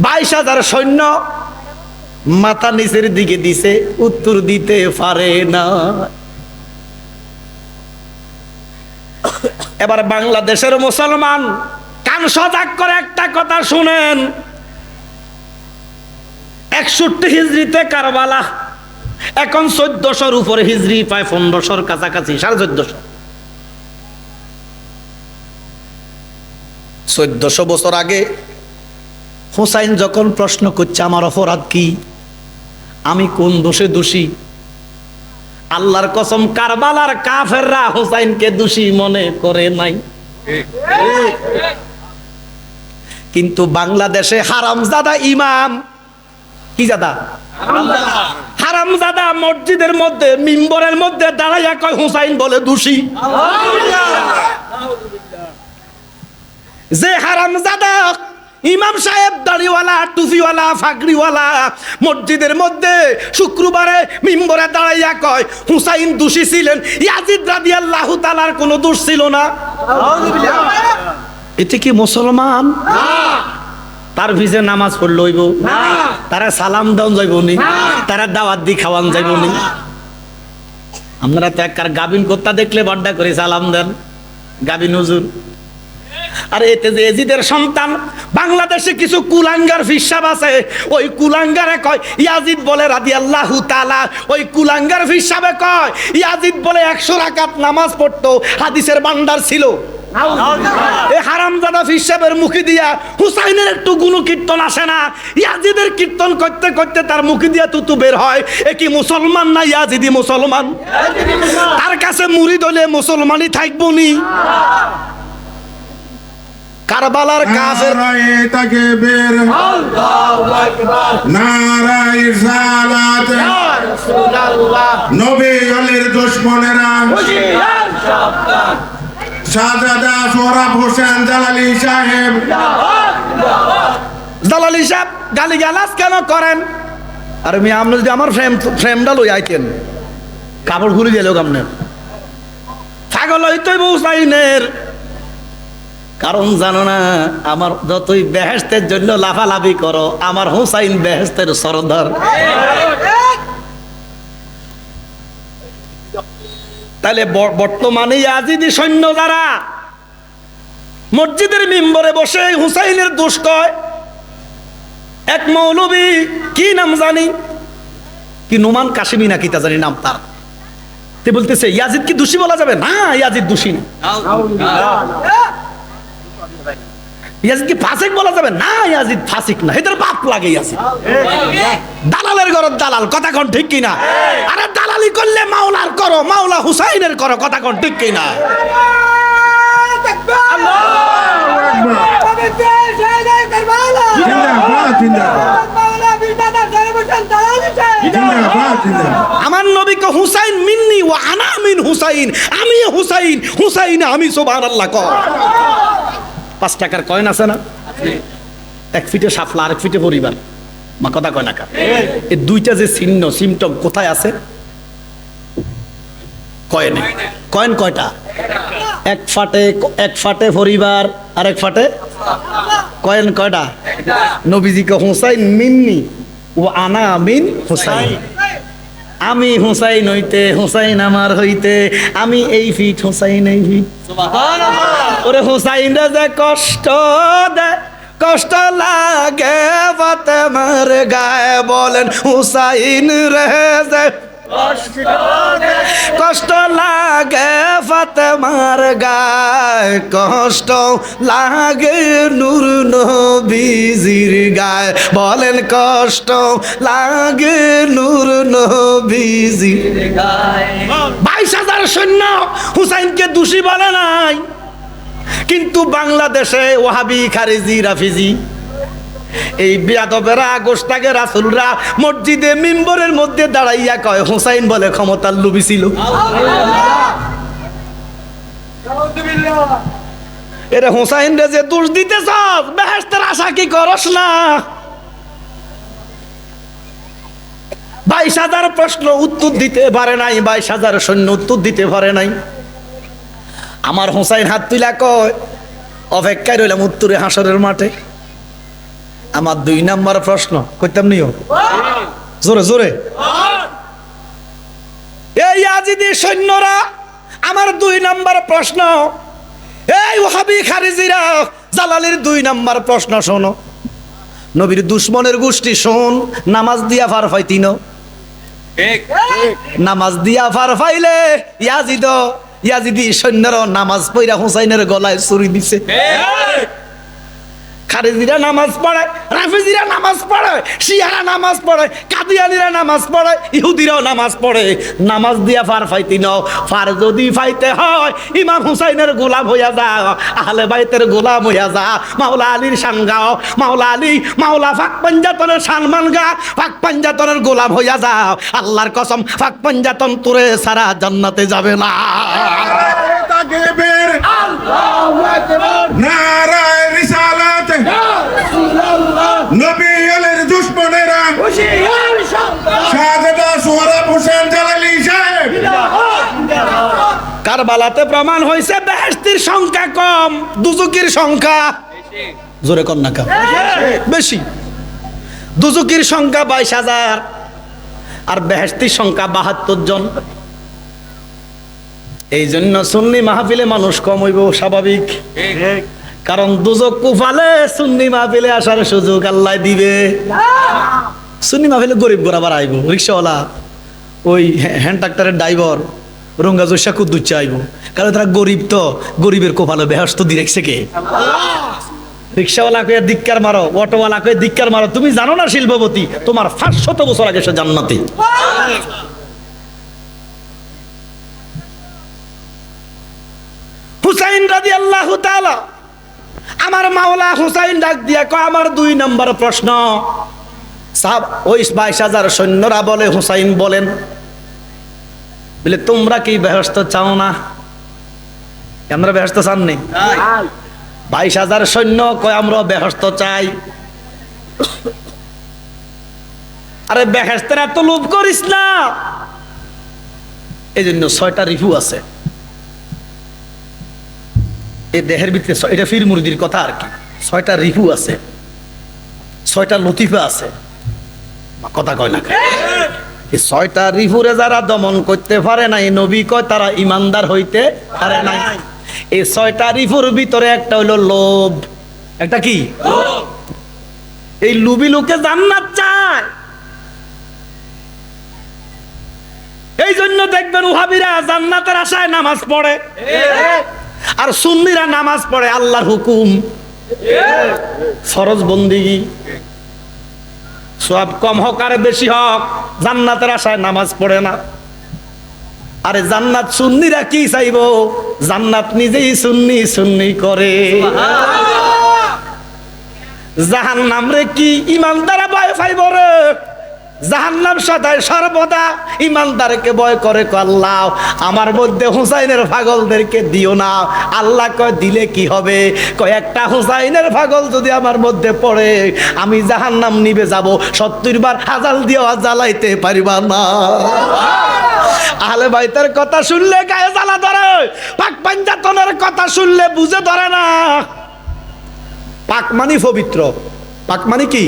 22,000 সৈন্য মাথা নিচের দিকে দিছে, উত্তর দিতে পারে না। এবার বাংলাদেশের মুসলমান কান সজাগ করে একটা কথা শুনেন। 61 হিজরিতে কারবালা, এখন 1400-র উপরে হিজরি, প্রায় 1500-র কাছাকাছি, 1450। 1400 বছর আগে হুসাইন যখন প্রশ্ন করছে আমার অপরাধ কি, আমি কোন দোষে দোষী, আল্লাহর কসম কারবালার কাফেররা হুসাইনকে দোষী মনে করে নাই। কিন্তু বাংলাদেশে হারামজাদা ইমাম, কি জাদা? হারামজাদা মসজিদের মধ্যে মিম্বরের মধ্যে দাঁড়াইয়া কয় হুসাইন বলে দোষী। যে হারামজাদা ইমাম সাহেব দাড়িওয়ালা, টুপিওয়ালা, ফাগড়িওয়ালা মসজিদের মধ্যে শুক্রবারে মিম্বরে দাঁড়াইয়া কয় হুসাইন দোষী ছিলেন, ইয়াজিদ রাদিয়াল্লাহু তাআলার কোনো দোষ ছিল না। এতে কি মুসলমান? তার ভিজে নামাজ পড়ল হইব না, তারা সালাম দাও যাইব নি, তারা দাওয়াত দি খাওয়ান যাইব নি। আপনারা তো একবার গাবিন কোত্তা দেখলে বড্ডা করে সালাম দেন, গাবিন হুজুর। আর এতে যে এজিদের সন্তান বাংলাদেশে কিছু কুলাঙ্গার ফিসাব আছে, ওই কুলাঙ্গারে কয় ইয়াজিদ বলে রাদিয়াল্লাহু তাআলা, ওই কুলাঙ্গার ফিসাবে কয় ইয়াজিদ বলে 100 রাকাত নামাজ পড়তো, হাদিসের ভান্ডার ছিল। এই হারামজাদা ফিসাবের মুখে দিয়া হুসাইনের একটু গুণ কীর্তন আসে না, ইয়াজিদের কীর্তন করতে করতে তার মুখে দিয়া তুতু বের হয়। এ কি মুসলমান না ইয়াজিদি মুসলমান? তার কাছে মুরিদ হলে মুসলমানই থাকবো নি। কারবালার কাফের নারায়ে তাকবীর, আল্লাহু আকবার, নারায়ে রিসালাত, ইয়া রাসূলুল্লাহ, নবী আলীর দুশমনেরা হুশিয়ার সাবধান, শাহজাদা সোহরাব হোসেন জালালি সাহেব। জালালি সাহেব গালিগালাজ কেন করেন? আর আমি আপনি যদি আমার ফ্রেমটা লই আইতেন, কাপড় খুলে গেল আপনি ছাগল হইতই হুসাইনের। কারণ জানো না, আমার যতই বেহেশতের জন্য লাফালাফি করো, আমার হুসাইন বেহেশতের সরদার। তাহলে বর্তমানে ইয়াজিদি সৈন্য যারা মসজিদের মিম্বরে বসে হুসাইনের দোষ কয়, এক মৌলবী কি নাম জানি, কি নোমান কাশিমি নাকি তা জানি নাম তার, তে বলতেছে ইয়াজিদ কি দোষী বলা যাবে না, ইয়াজিদ দোষী না। ইয়াজিদ কি ফাসিক বলা যাবে না, ইয়াজিদ ফাসিক না, এদের বাপ লাগে ইয়াজিদ। দালালের ঘর দালাল, কথা কোন ঠিক কিনা? আরে দালালি করলে মাওলার করো, মাওলা হুসাইনের করো, কথা কোন ঠিক কিনা? আমার নবীকে হুসাইন মিন্নি ওয়া আনা মিন হুসাইন, আমি হুসাইন, হুসাইন আমি, সুবহানাল্লাহ কর। 5 টাকার কয়েন আছে না, 1 ফিটে শাপলা, আরেক ফিটে পরিবার, মা কথা কয় না কা? এই দুইটা যে চিহ্ন সিমটম কোথায় আছে? কয়েনে। কয়েন কয়টা? এক ফাটে পরিবার, আরেক ফাটে কয়েন কয়টা? নবীজিকে হুসাইন মিন্নি ও আনা মিন হুসাইন, আমি হুসাইন হইতে হুসাইন আমার হইতে, আমি এই ফিট হুসাইন এই ফিট। ওরে হুসাইন রে যে কষ্ট দে, কষ্ট লাগে ফাতেমার গায়ে, বলেন হুসাইন রে যে কষ্ট লাগে ফাতেমার গায়ে, কষ্ট লাগে নূর নবীজির গায়ে, বলেন কষ্ট লাগে নূর নবীজির গায়ে। 22,000 সৈন্য হুসাইনকে দোষী বলে নাই, কিন্তু বাংলাদেশে ওয়াহাবি, খারিজি, রাফিজি এই বিয়াদবেরা গোস্তাকে রাসূলরা মসজিদে মিম্বরের মধ্যে দাঁড়াইয়া কয় হুসাইন বলে ক্ষমতার লোভী ছিল। এরে হুসাইন রে যে দোষ দিতেছ, বেহেশতের আশা কি করস না? 22,000 প্রশ্ন উত্তর দিতে পারে নাই, 22,000 সৈন্য উত্তর দিতে পারে নাই। আমার হুসাইন হাত তুলা কয় অপেক্ষায় রইলাম উত্তরে হাসরের মাঠে। আমার 2 নাম্বার প্রশ্ন কইতাম নিও জোরে জোরে, এই ইয়াজিদি সৈন্যরা আমার 2 নাম্বার প্রশ্ন, এই ওয়াহাবি খারিজিরা জালালির 2 নাম্বার প্রশ্ন শোনো। নবীর দুশমনের গোষ্ঠী শোন, নামাজ দিয়া ফার ফাইতিন, নামাজ দিয়া ফার ফাইলে ইয়াজিদি সৈন্যরা নামাজ পড়া হুসাইনের গলায় ছুরি দিছে। খারিজিরা নামাজ পড়ে, রাফিজিরা নামাজ পড়ে, শিয়ারা নামাজ পড়ে, কাদিয়ানিরা নামাজ পড়ে, ইহুদিরাও নামাজ পড়ে। নামাজ দিয়া ফার ফাইতি নাও, ফার যদি ফাইতে হয় ইমাম হুসাইনের গোলাম হইয়া যাও, আহলে বাইতের গোলাম হইয়া যা, মাওলা আলীর শান গাও, মাওলা আলী মাওলা ফাক পাঞ্জাতনের সম্মান গা, ফাক পাঞ্জাতনের গোলাম হইয়া যাও। আল্লাহর কসম ফাক পাঞ্জাতন তোরে সারা জান্নাতে যাবে না। তাকবীর, আল্লাহু আকবার, নারায়ে রিসালাত, কারবালাতে প্রমাণ হয়েছে বেহেশতির সংখ্যা কম, দুজকির সংখ্যা জোরে কর না কেন বেশি। দুজকির সংখ্যা 22,000 আর বেহেশতির সংখ্যা 72 জন। এই জন্য সুন্নি মাহফিলে মানুষ কম হইব স্বাভাবিক, কারণ দুজক কুফালে সুন্নি মাহফিলে আসার সুযোগ আল্লাহ দিবে। সুন্নি মাহফিলে গরিব গোরাবার আইব, রিক্সাওয়ালা, ওই হ্যান্ড ট্রাক্টরের ড্রাইভার, রঙ্গা জৈসা কুদ্দুচ্চা আইব, কারণ তারা গরিব, তো গরিবের কোফালে বেহেশত দিয়ে রাখছে কে? রিক্সাওয়ালা কয়ে ধিক্কার মারো, অটোওয়ালা কয়ে ধিক্কার মারো, তুমি জানো না শিল্পপতি তোমার 500 বছর আগে সে জান্নাতি। হুসাইন রাদিয়াল্লাহু তাআলা, আমার মাওলা হুসাইন ডাক দিয়া কয়, আমার 2 নম্বর প্রশ্ন। সাহাব ওই 22,000 সৈন্যরা বলে, হুসাইন বলেন, বলে তোমরা কি বেহেশত চাও না? আমরা বেহেশত চাননি? 22,000 সৈন্য কয় আমরা বেহেশত চাই। আরে বেহেশতের এত লোভ করিস না। এই জন্য 6টা রিফু আছে এই দেহের ভিতরে, এটা ফির মুরিদির কথা আর কি। 6টা রিফু আছে, 6টা লতিফা আছে, কথা কয় না। এই 6টা রিফুরে যারা দমন করতে পারে নাই, নবী কয় তারা ইমানদার হইতে পারে নাই। এই 6টা রিফুর ভিতরে একটা হইলো লোভ। একটা কি? এই লুবি লোকে জান্নাত চায়। এই জন্য দেখবেন ওহাবিরা জান্নাতের আশায় নামাজ পড়ে, আর সুন্নিরা নামাজ পড়ে আল্লাহর হুকুম, ফরজ বন্দিগি, সব কম হোক আর বেশি হোক, জান্নাতের আশায় নামাজ পড়ে না। আরে জান্নাত সুন্নিরা কি চাইবো? জান্নাত নিজেই সুন্নি সুন্নি করে। জাহান্নাম রে কি ইমানদারা ভয় পাইব রে? জাহান্নাম সদায় সর্বদা ইমানদারকে ভয় করে। আল্লাহ আমার মধ্যে হুসাইনের পাগলদেরকে দিও না। আল্লাহ কয় দিলে কি হবে? কয় একটা হুসাইনের পাগল যদি আমার মধ্যে পড়ে, আমি জাহান্নাম নিবে যাব 70 বার হাজাল দিয়েও জ্বালাইতে পারিবা না। আহলে বাইতের কথা শুনলে গায়ে জ্বালা ধরে, পাক পাঞ্জাতনের কথা শুনলে বুঝে ধরে না। পাক মানি পবিত্র, পাক মানি কি?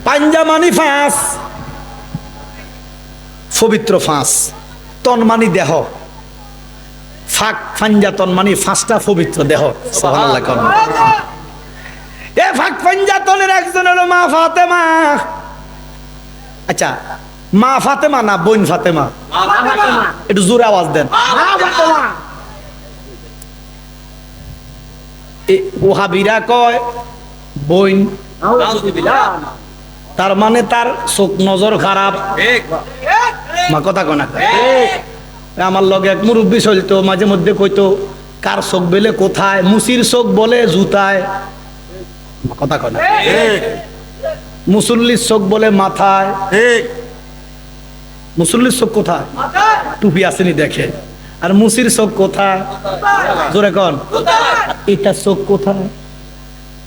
পাঞ্জা মানি ফাঁস, পবিত্র ফাঁস। তন মানি দেহ, ফাঁক পাঞ্জাতন মানি ফাঁসটা পবিত্র দেহ। সুবহানাল্লাহ। এ ফাঁক পাঞ্জাতনের একজন হলো মা ফাতেমা। আচ্ছা, মা ফাতেমা না বোন ফাতেমা? একটু জোরে আওয়াজ দেন। ওহাবিরা কয় বোন, তার মানে তার চোখ নজর খারাপ। মা কথা কনা। আমার লগে এক মুরব্বী চলতো, মাঝে মধ্যে কইতো কার চোখ বেলে কোথায়, মুসির চোখ বলে জুতায়। কথা কনা। মুসল্লির চোখ বলে মাথায়। মুসল্লির চোখ কোথায়? টুপি আসেনি দেখে। আর মুসির চোখ কোথায়? জোরে কন। এটা চোখ কোথায়?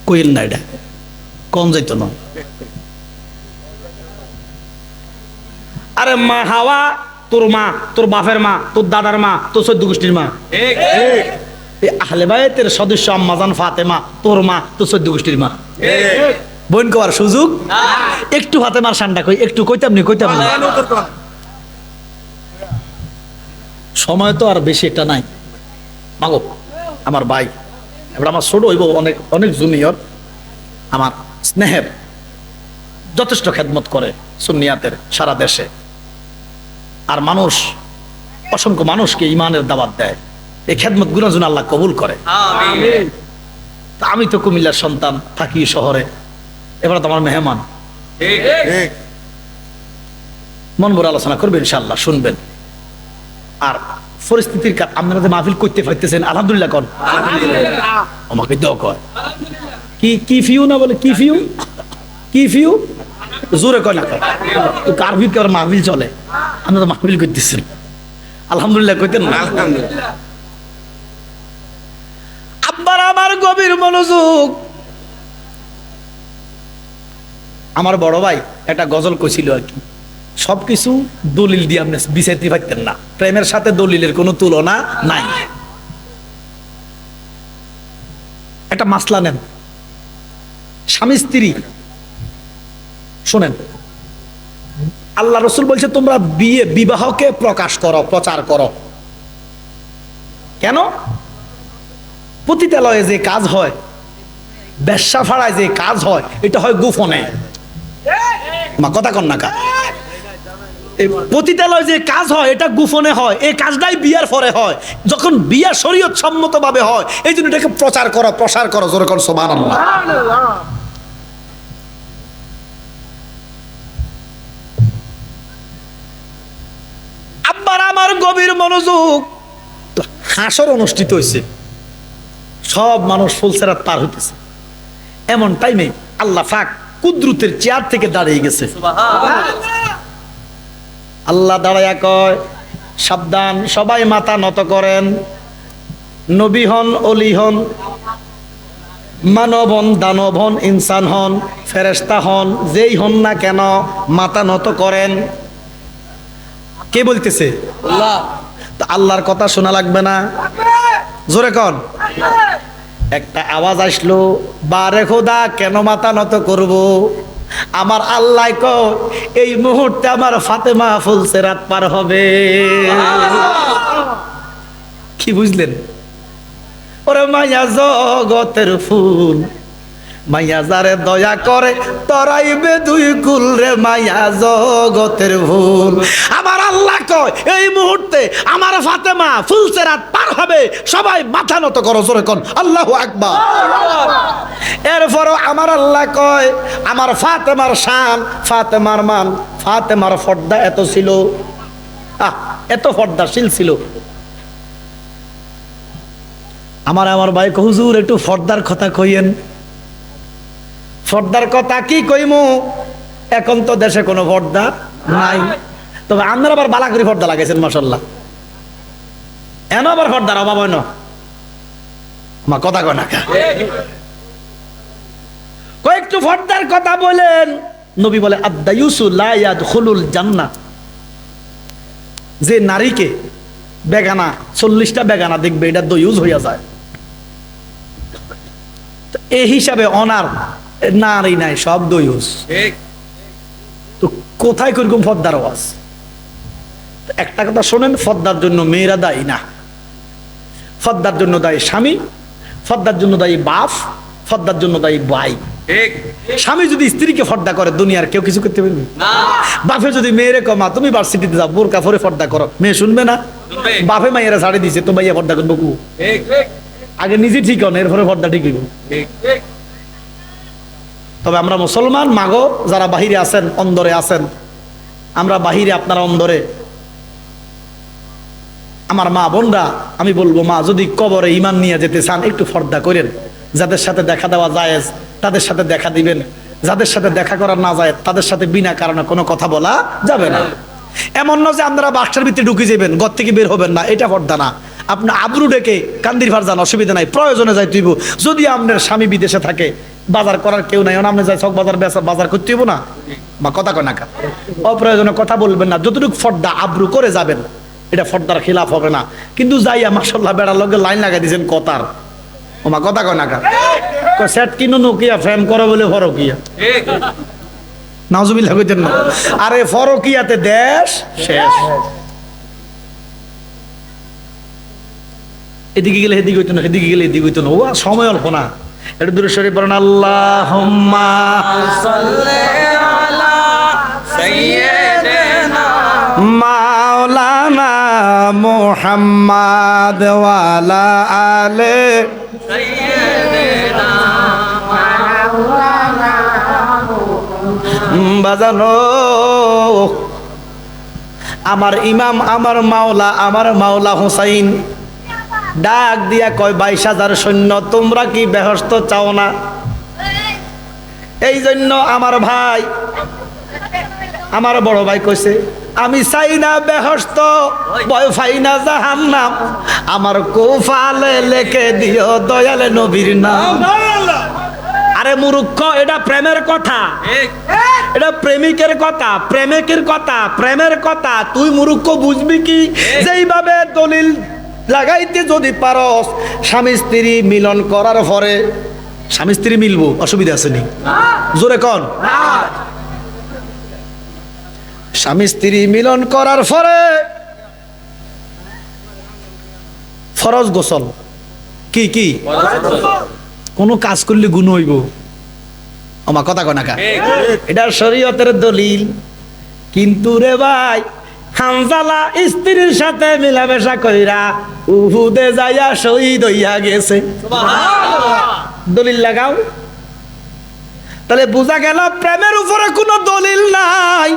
কইল না, এটা কম যাইতো না। আরে মা হাওয়া তোর মা, তোর বাপের মা, তোর দাদার মা, তোর 14 গোষ্ঠীর মা। আহলে বাইতের সদস্য আম্মাজান ফাতেমা তোর মা, তোর 14 গোষ্ঠীর মা। বোন কোয়ার সুযোগ একটু ফাতেমার সান্ডা কই, একটু কইতাম নি, কইতাম না। সময় তো আর বেশি একটা নাই। মাগো আমার ভাই, এবার আমার ছোট হইব, অনেক অনেক জুনিয়র, আমার স্নেহের, যথেষ্ট খেদমত করে সুন্নিয়াতের সারা দেশে। আর মানুষ, অসংখ্য মানুষকে ইমানের দাওয়াত দেয়। এই খেদমত গুলো যেন আল্লাহ কবুল করে। তা আমি তো কুমিল্লার সন্তান, থাকি শহরে, এবার তো আমার মেহমান। মন ভরে আলোচনা করবেন ইনশাআল্লাহ, শুনবেন। আর পরিস্থিতির আপনারা যে মাহফিল করতে পারতেছেন, আলহামদুলিল্লাহ কর। আমাকে দাও কয় কি কি ফিউ না বলে, কি ফিউ, কি ফিউ জোরে কয় না। কার ভিতরে মাহফিল চলে, আমরা তো মাহফিল করতেছেন, আলহামদুলিল্লাহ কইতেন না। আব্বার আমার গভীর মনোযোগ। আমার বড় ভাই একটা গজল কইছিল আর কি, সবকিছু দলিল দিয়ে আপনি বিচাইতে পারতেন না। প্রেমের সাথে দলিলের কোনো তুলনা নাই। একটা মাসলা নেন, স্বামী স্ত্রী, শোনেন, আল্লাহ রসুল বলছে তোমরা বিবাহকে প্রকাশ করো, প্রচার করো। কেন? পতিতালয়ে যে কাজ হয়, ব্যবসা ফাড়ায় যে কাজ হয়, এটা হয় গোপনে। মা কথা কন না কা, এই পতিতালয়ে যে কাজ হয় এটা গোপনে হয়। এই কাজটাই বিয়ার পরে হয়, যখন বিয়া শরীয়ত সম্মত ভাবে হয়। এই জন্য এটাকে প্রচার করো, প্রসার করো, জোরে কোন সুবহানাল্লাহ। আব্বার আমার গভীর মনোযোগ। হাসর অনুষ্ঠিত হয়েছে, সব মানুষ ফুলসেরাত পার হইতেছে। এমন টাইমে আল্লাহ পাক কুদরতের চেয়ার থেকে দাঁড়িয়ে গেছে। আল্লাহ দাঁড়াইয়া কয়, সাবধান, সবাই মাথা নত করেন। নবী হন, অলি হন, মানব হন, দানব হন, ইনসান হন, ফেরেশতা হন, যেই হন না কেন মাথা নত করেন। কে বলতেছে? আল্লাহ। তো আল্লাহর কথা শোনা লাগবে না? জোরে কন। একটা আওয়াজ আসলো, বারে খোদা কেন মাথা নত করব? আমার আল্লাহ কয়, এই মুহূর্তে আমার ফাতেমা ফুলসেরাত পার হবে। কি বুঝলেন? ওরে মাইয়া জগতের ফুল, মাইয়া যারে দয়া করে তরাইবে দুই কুল রে, মাইয়া জগতের ফুল। আমার আল্লাহ কয়, এই মুহূর্তে আমার ফাতেমা ফুলসেরাত পার হবে। সবাই মাথা নত করো, জোরে কোন আল্লাহু আকবার। এরপরও আমার আল্লাহ কয়, আমার ফাতেমার শান, ফাতেমার মান, ফাতেমার পর্দা এত ছিল, এত পর্দাশীল ছিল। আমার ভাই কয়, হুজুর একটু পর্দার কথা কইয়েন। পর্দার কথা কি কইমু? এখন তো দেশে কোনো পর্দা নাই, তবে আপনারা আবার বালা করে পর্দা লাগাইছেন মাশাআল্লাহ। এন আবার পর্দার অভাব হয় না, আমার কথা কয় না। কয়েকটু পর্দার কথা বলেন। নবী বলে, আদ-দায়ুসু লা ইয়াদখুলুল জান্নাহ। যে নারীকে বেগানা 40টা বেগানা দেখবে, এটা দয়ুস হইয়া যায়। এই হিসাবে অনার নারী নাই, সব দয়ুস। তো কোথায় কিরকম পর্দার আওয়াজ? একটা কথা শোনেন, পর্দার জন্য মেয়েরা দায়ী না, পর্দার জন্য দায়ী স্বামী, পর্দার জন্য দায়ী বাপ, পর্দার জন্য দায়ী ভাই। স্বামী যদি স্ত্রীকে পর্দা করে, দুনিয়ার কেউ কিছু করতে পারবে না। বাপে যদি মেয়েরে কমা, তুমি ভার্সিটিতে যাও, বোরকা পরে পর্দা করো, মেয়ে শুনবে না? বাপে মাইয়েরা ছাড়ে দিছে, তো ভাইয়া পর্দা করবো কু? আগে নিজে ঠিক হন, এরপরে পর্দা ঠিক হইব। তবে আমরা মুসলমান মাগো, যারা বাহিরে আছেন, অন্দরে আছেন, আমরা বাহিরে, আপনারা অন্দরে, আমার মা বোনরা, আমি বলবো, মা যদি কবরে ঈমান নিয়ে যেতে চান, একটু পর্দা করেন। যাদের সাথে দেখা দেওয়া জায়েজ তাদের সাথে দেখা দিবেন, যাদের সাথে দেখা করা না যায় তাদের সাথে বিনা কারণে কোনো কথা বলা যাবে না। এমন না যে আপনারা বাক্সের ভিতরে ঢুকে যাবেন, ঘর থেকে বের হবেন না, এটা পর্দা না। আপনি আবরু ডেকে কান্দির ভার যান, অসুবিধা নাই, প্রয়োজনে যাই তুইব। যদি আপনার স্বামী বিদেশে থাকে, বাজার করার কেউ নাই, আপনি যাই চক বাজার করতে হইব না, বা কথা কয় না। অপ্রয়োজনে কথা বলবেন না, যতটুকু ফর্দা আবরু করে যাবেন, এটা ফর্দার খিলাফ হবে না। কিন্তু যাইয়া মাশাআল্লাহ বেড়ার লগে লাইন লাগাই দিয়েছেন কথার, ওমা কথা কয় না কা, সেট কিনো নোকিয়া ফ্রেম করো বলে ফরকিয়া, নাউজুবিল্লাহ কইতেন না। আরে ফরকিয়াতে দেশ শেষ। এদিকে গেলে এদিকে হইতো না, এদিকে গেলে এদিকে হইতো না, ও সময় অল্প না। এটা দূরে শরীফ পড়েন, আল্লাহুম্মা সাল্লি আলা সাইয়্যিদিনা মাওলানা মুহাম্মাদ ওয়া আলা আলি সাইয়্যিদিনা মাওলানা। বাজানো আমার ইমাম, আমার মাওলা হুসাইন ডাক দিয়া কয়, 22,000 সৈন্য, তোমরা কি বেহেশত চাও না? এই জন্য আমার ভাই, আমার বড় ভাই কইছে, আমি চাই না বেহেশত, ভয় পাই না জাহান্নাম, আমার কোফালে লেখে দিও দয়ালে নবীর নাম। আরে মূর্খ, এটা প্রেমের কথা। এটা প্রেমিকের কথা, প্রেমিকের কথা, প্রেমের কথা। তুই মূর্খ বুঝবি কি? যেইভাবে দলিল লাগাইতে যদি পারস, স্বামী স্ত্রী মিলন করার পরে স্বামী স্ত্রী মিলবো, অসুবিধা আছে নি? জোরে কন। স্বামী স্ত্রী মিলন করার পরে ফরজ গোসল। কি কি কোন কাজ করলে গুণ হইব? আমার কথা কয় না কা? এটা শরীয়তের দলিল। কিন্তু রে ভাই, হানজালা স্ত্রীর সাথে মিলামেশা কইরা উহুদে যাইয়া শহীদ হইয়া গেছে। দলিল লাগাও। তাহলে বোঝা গেল প্রেমের উপরে কোনো দলিল নাই।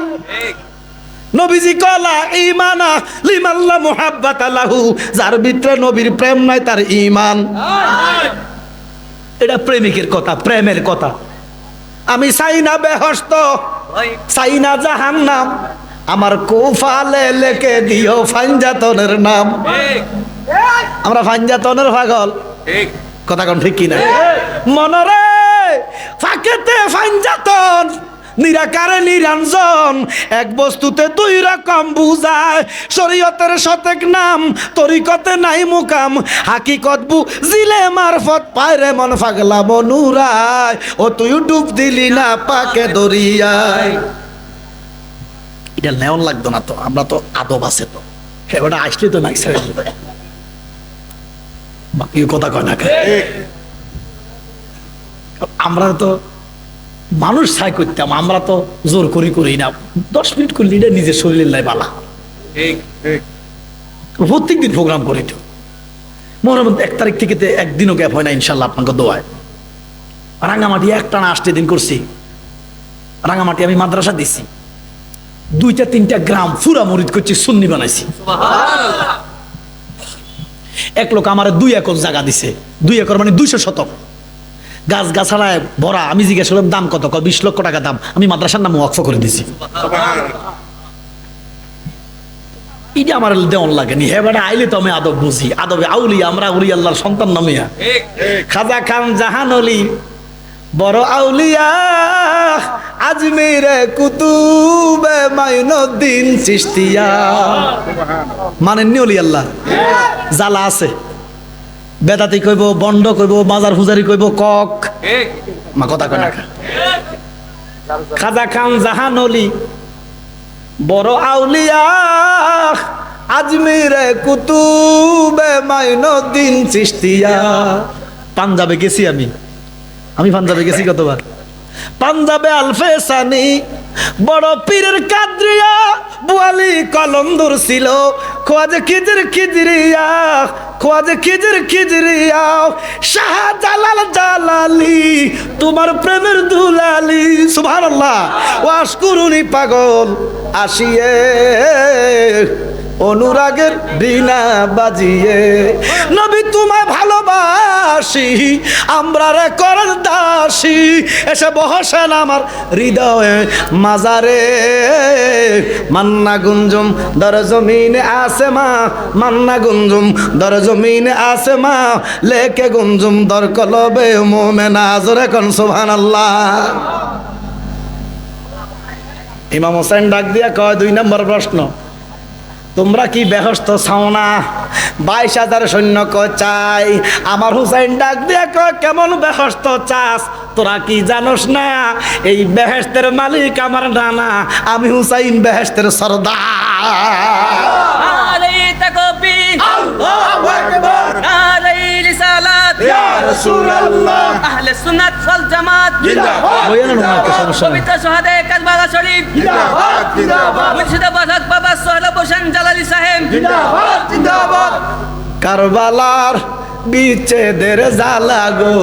নবীজি কলা ঈমানা লিমাল্লা মুহাব্বাতা লাহু, যার ভিতরে নবীর প্রেম নাই তার ঈমান। এটা প্রেমিকের কথা, প্রেমের কথা। আমি চাই না বেহস্ত, চাই না জাহান্নাম, আমার কোফালে লেখে দিও ফাঞ্জাতনের নাম। আমরা ফাঞ্জাতনের পাগল, কথা কোন ঠিক কিনা? মনরে ফাঁকেতে ফাঞ্জাতন, নিরাকারে নিরঞ্জন, এক বস্তুতে দুই রকম বুঝায়। শরীয়তের সতেক নাম, তরিকতে নাই মুকাম, হাকিকত বুঝিলে মারফত পায়রে মন পাগলা মনুরায়। ও তুই ডুব দিলি না পাকে দরিয়ায়। এটা নেওয়ার লাগতো না তো, আমরা তো আদব আছে তো, এবারে আসলে তো নাই ছেড়ে দিবে। বাকি কথা কয় না। আমরা তো মানুষ ছাই করতাম, আমরা তো জোর করি না। 10 মিনিট করলে এটা নিজের শরীরের লাই বালা। প্রত্যেক দিন প্রোগ্রাম করি তো। মনের মধ্যে 1 তারিখ থেকে একদিনও গ্যাপ হয় না ইনশাল্লাহ, আপনাকে দোয়ায়। রাঙ্গামাটি একটানা 8 দিন করছি। রাঙ্গামাটি আমি মাদ্রাসা দিছি, 2-3টা গ্রাম ফুরা মরিদ করছি, সুন্নি বানাইছি। এক লোক আমার 2 একর জায়গা দিছে, 2 একর মানে 200 শতক, গাছ গাছালায় ভরা। আমি জিজ্ঞেস করলাম দাম কত? 20 লক্ষ টাকা দাম। আমি মাদ্রাসার নাম ওয়াকফ করে দিছি। এটা আমার দেওয়ান লাগেনি। হ্যাঁ বেটা, আইলে তো আমি আদব বুঝি। আদবে আউলিয়া, আমরা আউলিয়া আল্লাহর সন্তান নামিয়া। খাজা খান জাহান আলী বড় আউলিয়া, আজমিরে কুতুবে মাইনুদ্দিন চিশতিয়া। মানেননি ওলি আল্লাহ? জ্বালা আছে। বেদাতি কইব, বন্ড কইব, মাজার পূজারি কইব কক। মা কথা কয় না। খাজা খান জাহান আলী বড় আউলিয়া, আজমিরে কুতুবে মাইনুদ্দিন চিশতিয়া। পাঞ্জাবে গেছি আমি পাঞ্জাবে গেছি কতবার। পাঞ্জাবে আলফে সানি বড় পীরের কাদরিয়া, বুয়ালি কলন্দর ছিল, খোয়াজে খিজরিয়া, খোয়াজে খিজরিয়া, শাহ জালাল জালালি, তোমার প্রেমের দুলালি। সুবহানাল্লাহ। ওয়াশকুরুনি পাগল আসিয়ে, অনুরাগের বিনা বাজিয়ে, নবী তোমায় ভালোবাসি, আমরা রে করেন দাসী, এসে বসেন আমার হৃদয়ে মাজারে। মান্না গুঞ্জুম দর জমিনে আসেমা, মান্না গুঞ্জুম দর জমিনে আসেমা, লেকে গুঞ্জুম দর কলবে মোমেনা। জোরে কোন সুবহানাল্লাহ। ইমাম হোসেন ডাক দিয়া কয়, 2 নম্বর প্রশ্ন, তোমরা কি বেহস্ত চাও না? 22,000 সৈন্য চাই। আমার হুসাইন ডাক দিয়া কয়, কেমন বেহস্ত চাস? তোরা কি জানোস না এই বেহেশতের মালিক আমার নানা, আমি হুসাইন বেহেশতের সরদার। নারে তাকবীর, আল্লাহু আকবার, নারে রিসালাত, ইয়া রাসূলুল্লাহ, আহলে সুন্নাত ওয়াল জামাত জিন্দাবাদ, বইয়ের না একটা সমস্যা নেই। পবিত্র শাহাদে কারবালা শরীফ জিন্দাবাদ, জিন্দাবাদ, মুর্শিদাবাদ বাবা সোহেল হোসেন জালালি সাহেব জিন্দাবাদ, জিন্দাবাদ। কারবালার বিচ্ছেদের জ্বালা গো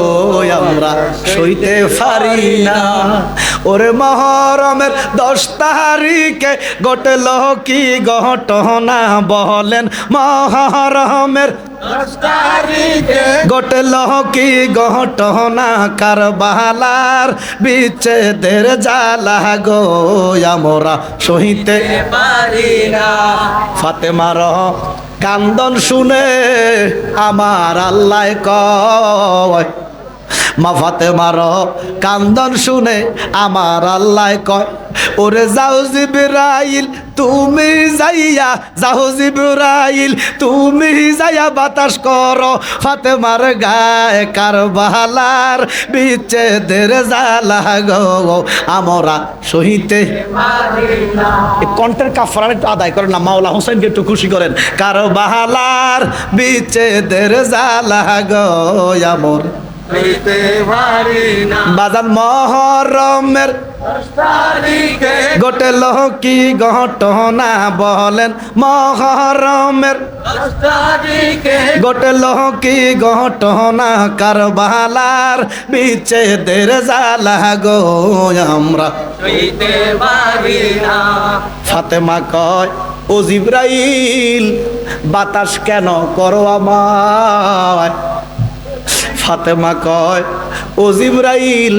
আমরা সইতে পারি না। ওরে মহরমের 10 তারিখে ঘটল কি ঘটনা, বলেন মহরমের 10 তারিখে ঘটল কি ঘটনা, কারবালার বিচ্ছেদের জ্বালা গো আমরা সইতে পারি না। ফাতেমার কান্দন শুনে আমার আল্লাহ কয়, মা ফাতেমার কান্দন শুনে আমার আল্লাহ কয়, ওরে যাও জিবরাইল তুমি যাইয়া, যাও জিবরাইল তুমি যাইয়া বাতাস করো ফাতেমার গায়ে কারবালার বিচ্ছেদের জ্বালা গো আমরা সহিতে। এই কণ্ঠের কাফারা একটু আদায় করেন না, মাওলা হোসেনকে একটু খুশি করেন। কারবালার বিচ্ছেদের জ্বালা গো আমর হইতে পারি না। বাজান মহরমের তারিখে ঘটেল কি ঘটনা বলেন, মহরমের তারিখে ঘটেল কি ঘটনা কারবালার বিচ্ছেদের জ্বালা গো আমরা হইতে পারি না। ফাতেমা কয়, ও জিবরাইল বাতাস কেন করো আমায়? ফাতেমা কয়, ও জিবরাইল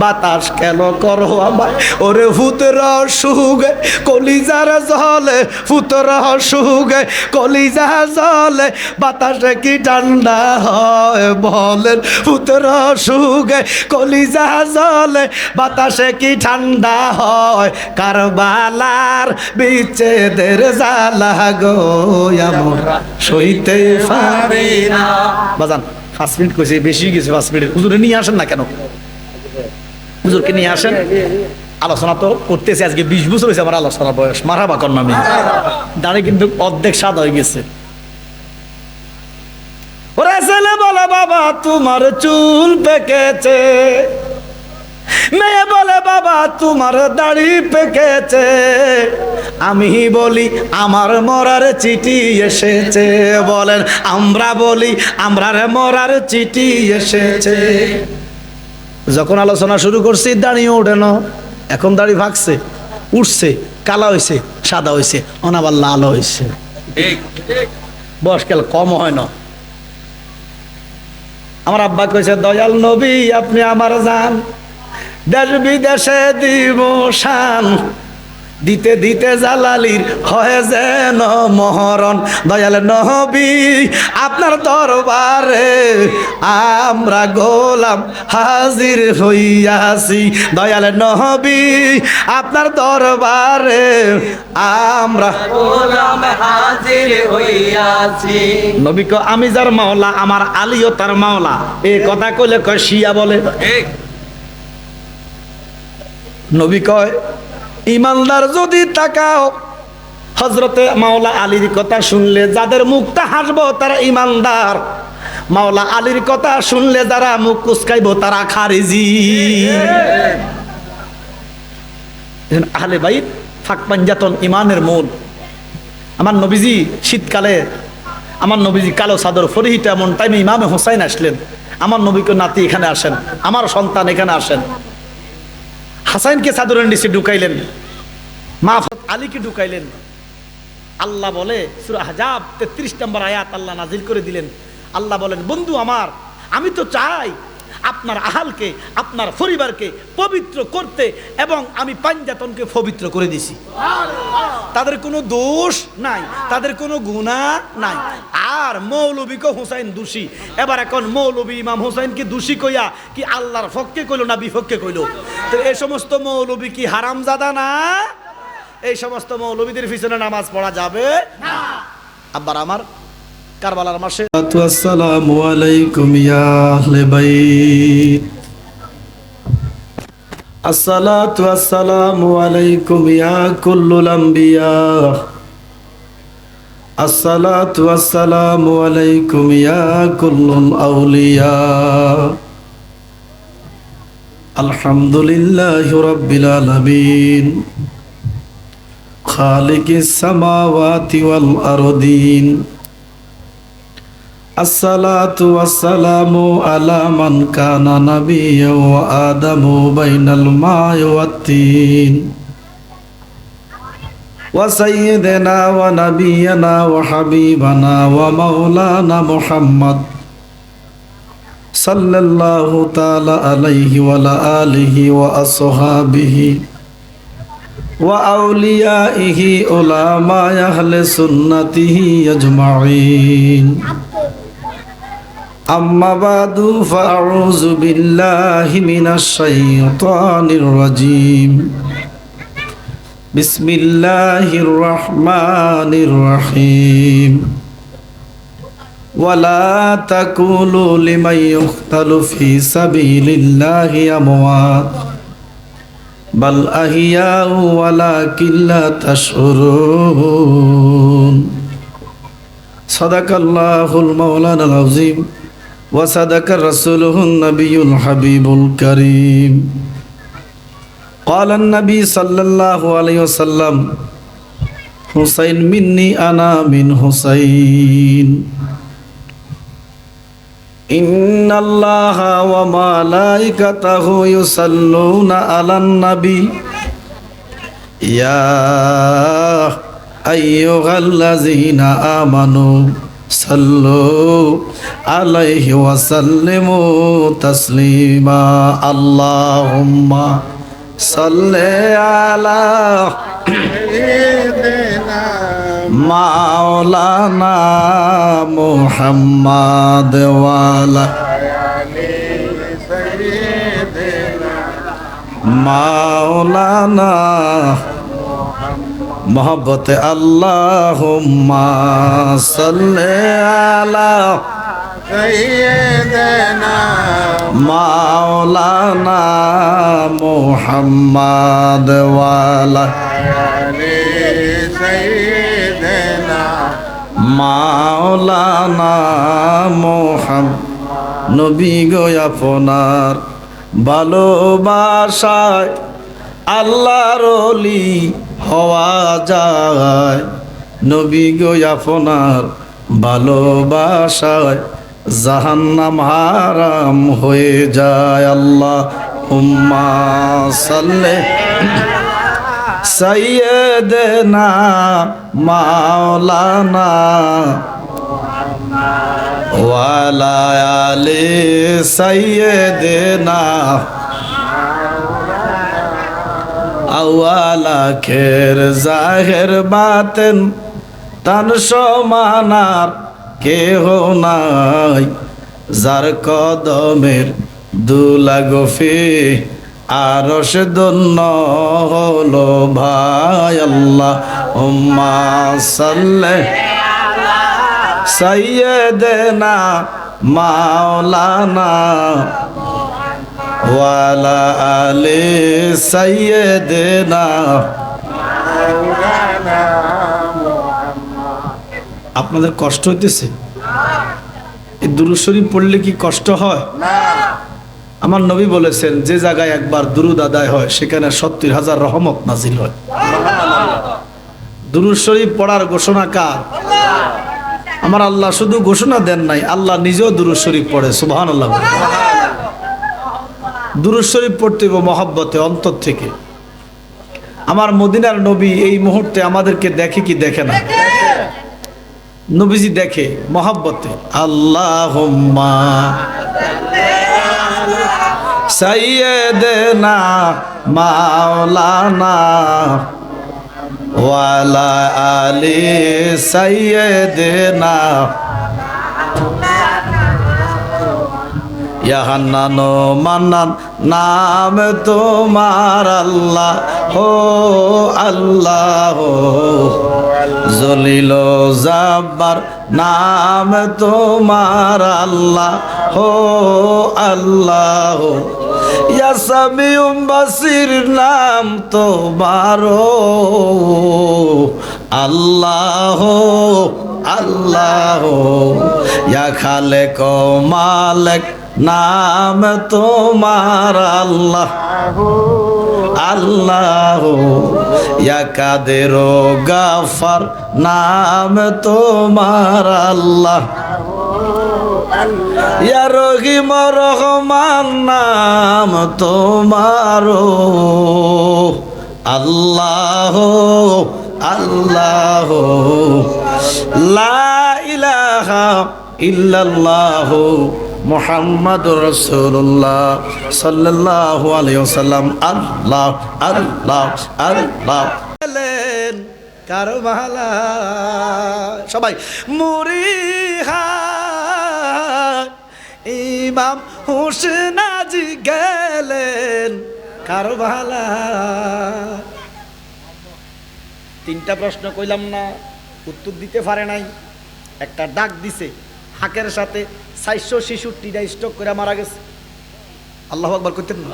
বাতাস কেন করো আমায়? ওরে ফুতের সুগে কলিজার জলে, ফুতের সুগে কলিজা জলে বাতাসে কি ঠান্ডা হয় বলেন? ফুতের সুগে কলিজা জলে বাতাসে কি ঠান্ডা হয়? কারবালার বিচ্ছেদের জ্বালা গো আমরা সইতে পারি না। বাজান 5 মিনিট কইছে, বেশি গেছে 5 মিনিট। হুজুরে নিয়ে আসেন না কেন? হুজুরকে নিয়ে আসেন, আলোচনা তো করতেছে। আজকে 20 বছর হয়েছে আমার আলোচনা বয়স। মারহাবা কর না, আমি দাঁড়িয়ে কিন্তু অর্ধেক সাদা হয়ে গেছে। ওরে ছেলে বলে বাবা তোমার চুল পেকেছে, মেয়ে বলে বাবা তোমার দাড়ি পেকেছে, আমি বলি আমার মরার চিঠি এসেছে। বলেন আমরা বলি আমরার মরার চিঠি এসেছে। যখন আলোচনা শুরু করছি দাঁড়িয়ে ওঠে না, এখন দাড়ি ভাগছে, উঠছে, কালা হয়েছে, সাদা হয়েছে, অনাবার লাল হয়েছে। বয়সকাল কম হয় না। আমার আব্বা কইছে, দয়াল নবী আপনি আমার জান, দেশ বিদেশে দিব শান, দিতে দিতে জালালির হয় যেন মহরণ। দয়াল নবী আপনার দরবারে আমরা গোলাম হাজির হইয়াছি। দয়াল নবী আপনার দরবারে আমরা গোলাম হাজির হইয়াছি। নবী কয়, আমি যার মাওলা আমার আলীও তার মাওলা। এই কথা কইলে কয় শিয়া বলে। নবী কয়, ইমানদার যদি তাকাও হযরতে মাওলা আলীর কথা শুনলে যাদের মুখটা হাসবো তারা ইমানদার, মাওলা আলীর কথা শুনলে যারা মুখ কুচকাইবো তারা খারিজি। আহলে বাইত ফাঁক পাঞ্জাতন ইমানের মূল। আমার নবীজি শীতকালে, আমার নবীজি কালো চাদর ফরিহিটা এমন টাইমে ইমামে হোসাইন আসলেন। আমার নবীকে নাতি এখানে আসেন, আমার সন্তান এখানে আসেন। হাসাইনকে চাদরের নিচে ঢুকাইলেন, মা আলীকে ঢুকাইলেন। আল্লাহ বলে সূরা আহজাব 33 নম্বর আয়াত আল্লাহ নাজিল করে দিলেন। আল্লাহ বলেন, বন্ধু আমার, আমি তো চাই আপনার আহালকে, আপনার পরিবারকে পবিত্র করতে, এবং আমি পাঞ্জাতনকে পবিত্র করে দিছি। তাদের কোনো দোষ নাই, তাদের কোনো গুনাহ নাই। আর মৌলবীকে হুসাইন দোষী। এবার এখন মৌলবী ইমাম হুসাইনকে দোষী কইয়া কি আল্লাহর পক্ষে কইলো না বিপক্ষে কইলো? তো এই সমস্ত মৌলবী কি হারামজাদা না? এই সমস্ত মৌলবীদের পিছনে নামাজ পড়া যাবে না। আব্বার আমার কারবালার মাসে আসসালামু আলাইকুম ইয়া আহলে বাইত, আসসালাতু আসসালামু আলাইকুম ইয়া কুল্লুল আমবিয়া, আসসালাতু আসসালামু আলাইকুম ইয়া কুল্লুল আউলিয়া। আলহামদুলিল্লাহি রাব্বিল আলামিন খালিকিস সামাওয়াতি ওয়াল আরদিন। আসসালাতু ওয়াসসালামু আলা মান কানা নাবিয়্যান ওয়া আদামু বাইনাল মা'i ওয়াত তিন ওয়া সাইয়্যিদিনা ওয়া নাবিয়্যানা ওয়া হাবিবানা ওয়া মাওলানা মুহাম্মদ সাল্লাল্লাহু তাআলা আলাইহি ওয়া আলা আলিহি ওয়া আসহাবিহি ওয়া আউলিয়াইহি উলামায়ে আহলে সুন্নাতিহি আজমাইন। أما بعد فأعوذ بالله من الشيطان الرجيم بسم الله الرحمن الرحيم ولا تقولوا لمن يقتل في سبيل الله أموات بل أحياء ولكن لا تشعرون صدق الله المولانا العظيم وصدق رسوله النبي الحبيب الكريم قال النبي صلى الله عليه وسلم حسين مني أنا من حسين إن الله وملائكته يصلون على النبي يا أيها الذين آمنوا صلوا عليه وسلموا تسليما اللهم صل على مولانا محمد وعلى مولانا محبت اللهم صل على سيدنا مولانا محمد وعلى سيدنا মাওলানা মোহাম্মদ নবী গো আপনার ভালোবাসায় আল্লাহর ওলি হওয়া যায় নবী গো আপনার ভালোবাসায় জাহান্নাম হারাম হয়ে যায় আল্লাহুম্মা সাল্লি সাইয়্যিদানা মাওলানা ওয়ালা আলি সাইয়্যিদিনা আওয়ালা খের জাহের বাতেন তান সমানার কেহ নাই যার কদমের দুলাগফি আরশ দন্ন হলো ভাই আল্লাহুম্মা সাল্লি সাইয়্যিদানা মাওলানা ওয়ালা আলি সাইয়্যিদিনা আপনাদের কষ্ট হইতেছে এই দুরূদ শরীফ পড়লে কি কষ্ট হয় না আমার নবী বলেছেন যে জায়গায় একবার দুরূদ আদায় হয় সেখানে ৭০,০০০ রহমত নাজিল হয় দুরূদ শরীফ পড়ার ঘোষণা কার আমার আল্লাহ শুধু ঘোষণা দেন নাই আল্লাহ নিজেও দুরূদ শরীফ পড়ে সুবহানাল্লাহ দুরূদ শরীফ পড়তে হবে মহব্বতে অন্তর থেকে আমার মদিনার নবী এই মুহূর্তে আমাদেরকে দেখে কি দেখে না নবীজি দেখে মহব্বতে আল্লাহুম্মা সাইয়্যিদানা মাওলানা ওয়ালা আলি সাইয়্যিদিনা ইয়া হান্নানো মান্নান নাম তোমার আল্লাহ হো আল্লাহ জলিল জাব্বার নাম তোমার আল্লাহ হো আল্লাহ ইয়া সামিউম বাসির নাম তোমার আল্লাহ আল্লাহ ইয়া খালেক মালিক নাম তোমার আল্লাহ আল্লাহ ইয়া কাদের গাফার নাম তোমার আল্লাহ ইয়া রহিম রহমান নাম তোমার আল্লাহ আল্লাহ লা ইলাহা ইল্লাল্লাহ মুহাম্মাদুর রাসূলুল্লাহ সাল্লাল্লাহু আলাইহি ওয়াসাল্লাম আল্লাহ আল্লাহ আল্লাহ কারো ভালা সবাই মুরিহা ইমাম হোসেন আজি গেলেন কারবালা। তিনটা প্রশ্ন কইলাম না, উত্তর দিতে পারে নাই। একটা ডাক দিছে, হাকের সাথে 466টা স্ট্রোক করে মারা গেছে। আল্লাহু আকবার কইতেন না?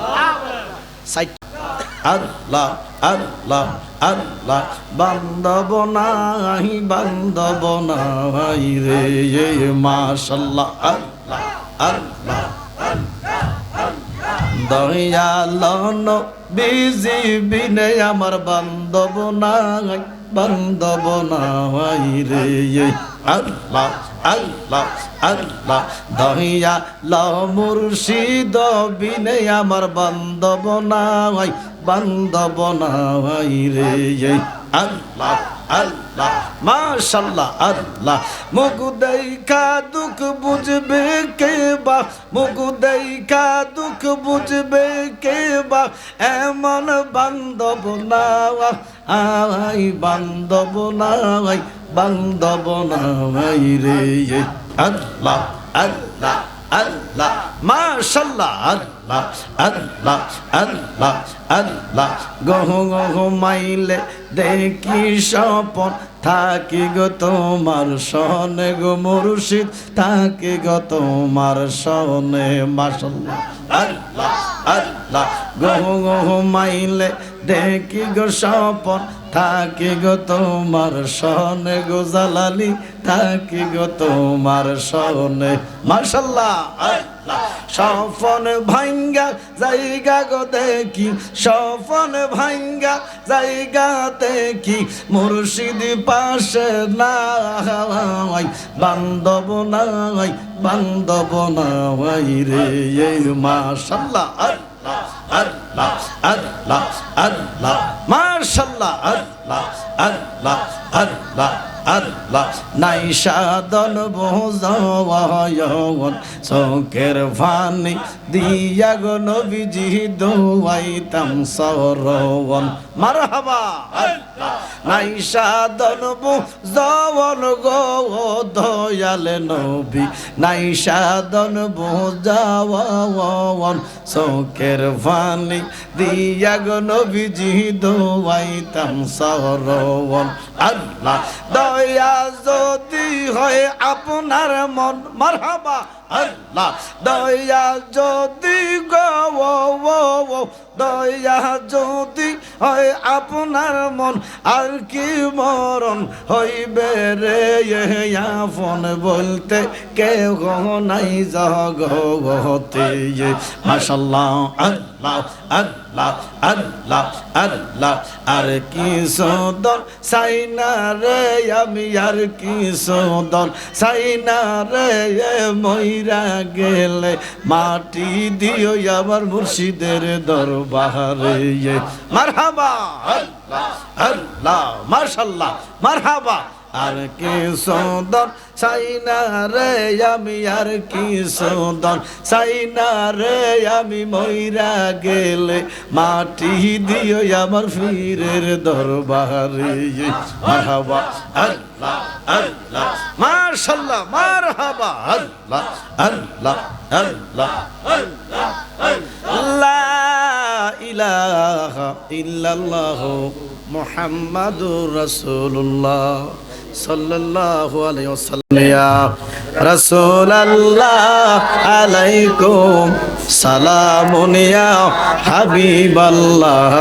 আল্লাহ আল্লাহ আল্লাহ বান্দব নাই বান্দব নাই রে মাশাআল্লাহ আল্লাহ আল্লাহ দয়াল নবীজি বিনে আমার বান্দব নাই বান্দব নাই রে আল্লাহ আল্লাহ আল্লাহ দয়াল মুর্শিদ বিনে আমার বান্দব নাই বান্দব নাই রে আল্লাহ আল্লাহ মাশাআল্লাহ আল্লাহ। মুখ দেখা দুঃখ বুঝবে কে বা, মুখ দেখা দুঃখ বুঝবে কে বা, এমন বান্দব নাই বান্দব নাই বান্দব নাই রে আল্লাহ আল্লাহ আল্লাহ মাশাআল্লাহ আল্লাহ আল্লাহ আল্লাহ আল্লাহ। গহ গহ মাইলে দেখি স্বপন থাকি গো তোমার সনে গো মুর্শিদ থাকি গো তোমার সনে মাশাআল্লাহ আল্লাহ আল্লাহ। গহ গহ মাইলে দেখি গো স্বপন থাকি গো তোমার সনে গো জালালি থাকি গো তোমার সনে মাশাআল্লাহ আল্লাহ। স্বপন ভাঙ্গা জায়গা গো দেখি, স্বপন ভাঙ্গা জায়গা দেখি, মুর্শিদ পাশে নাই বান্দব নাই বান্দব নাই রে মাশাআল্লাহ আল্লাহ আল্লাহ আল্লাহ আল্লাহ মাশাআল্লাহ আল্লাহ আল্লাহ আল্লাহ আল্লাহ। নাই সাধন বোঝাওয়ায়ন চোখের ফানি দিয়া গো নবীজি দোয়াইতাম সরবন মারহাবা আল্লাহ। নাই সাধন বোঝাওয়ান গো দয়াল নবী, নাই সাধন বোঝাওয়ান চোখের ফানি দিয়া গো নবীজি দোয়াইতাম সরবন আল্লাহ। দয়া যদি হয় আপনার মন মারহাবা আল্লাহ। দয়া যদি গো দয়া যদি হয় আপনার মন, আর কি মরণ হইবে রে আপন বলতে কেউ নাই জগতে মাশাআল্লাহ আল্লাহ আল্লাহ আল্লাহ আল্লাহ। আর কি সুন্দর সাইনা রে আমি, আর কি সুন্দর সাইনা রে মইরা গেলে মাটি দিও আমার মুর্শিদের দরবারে মারহাবা আল্লাহ আল্লাহ মাশাআল্লাহ মারহাবা। আর কি সুন্দর সাইনা রে আমি, আর কি সুন্দর সাইনা রে আমি মইরা গেলে মাটি দিও আমার ফিরের দরবারে মারহাবা আল্লাহ আল্লাহ মাশাআল্লাহ মারহাবা আল্লাহ আল্লাহ আল্লাহ আল্লাহ লা ইলাহা ইল্লাল্লাহ মুহাম্মাদুর রাসূলুল্লাহ সাল্লাল্লাহু আলাইহি ওয়াসাল্লাম। ইয়া রাসূলুল্লাহ আলাইকুম সালামুন ইয়া হাবিবাল্লাহ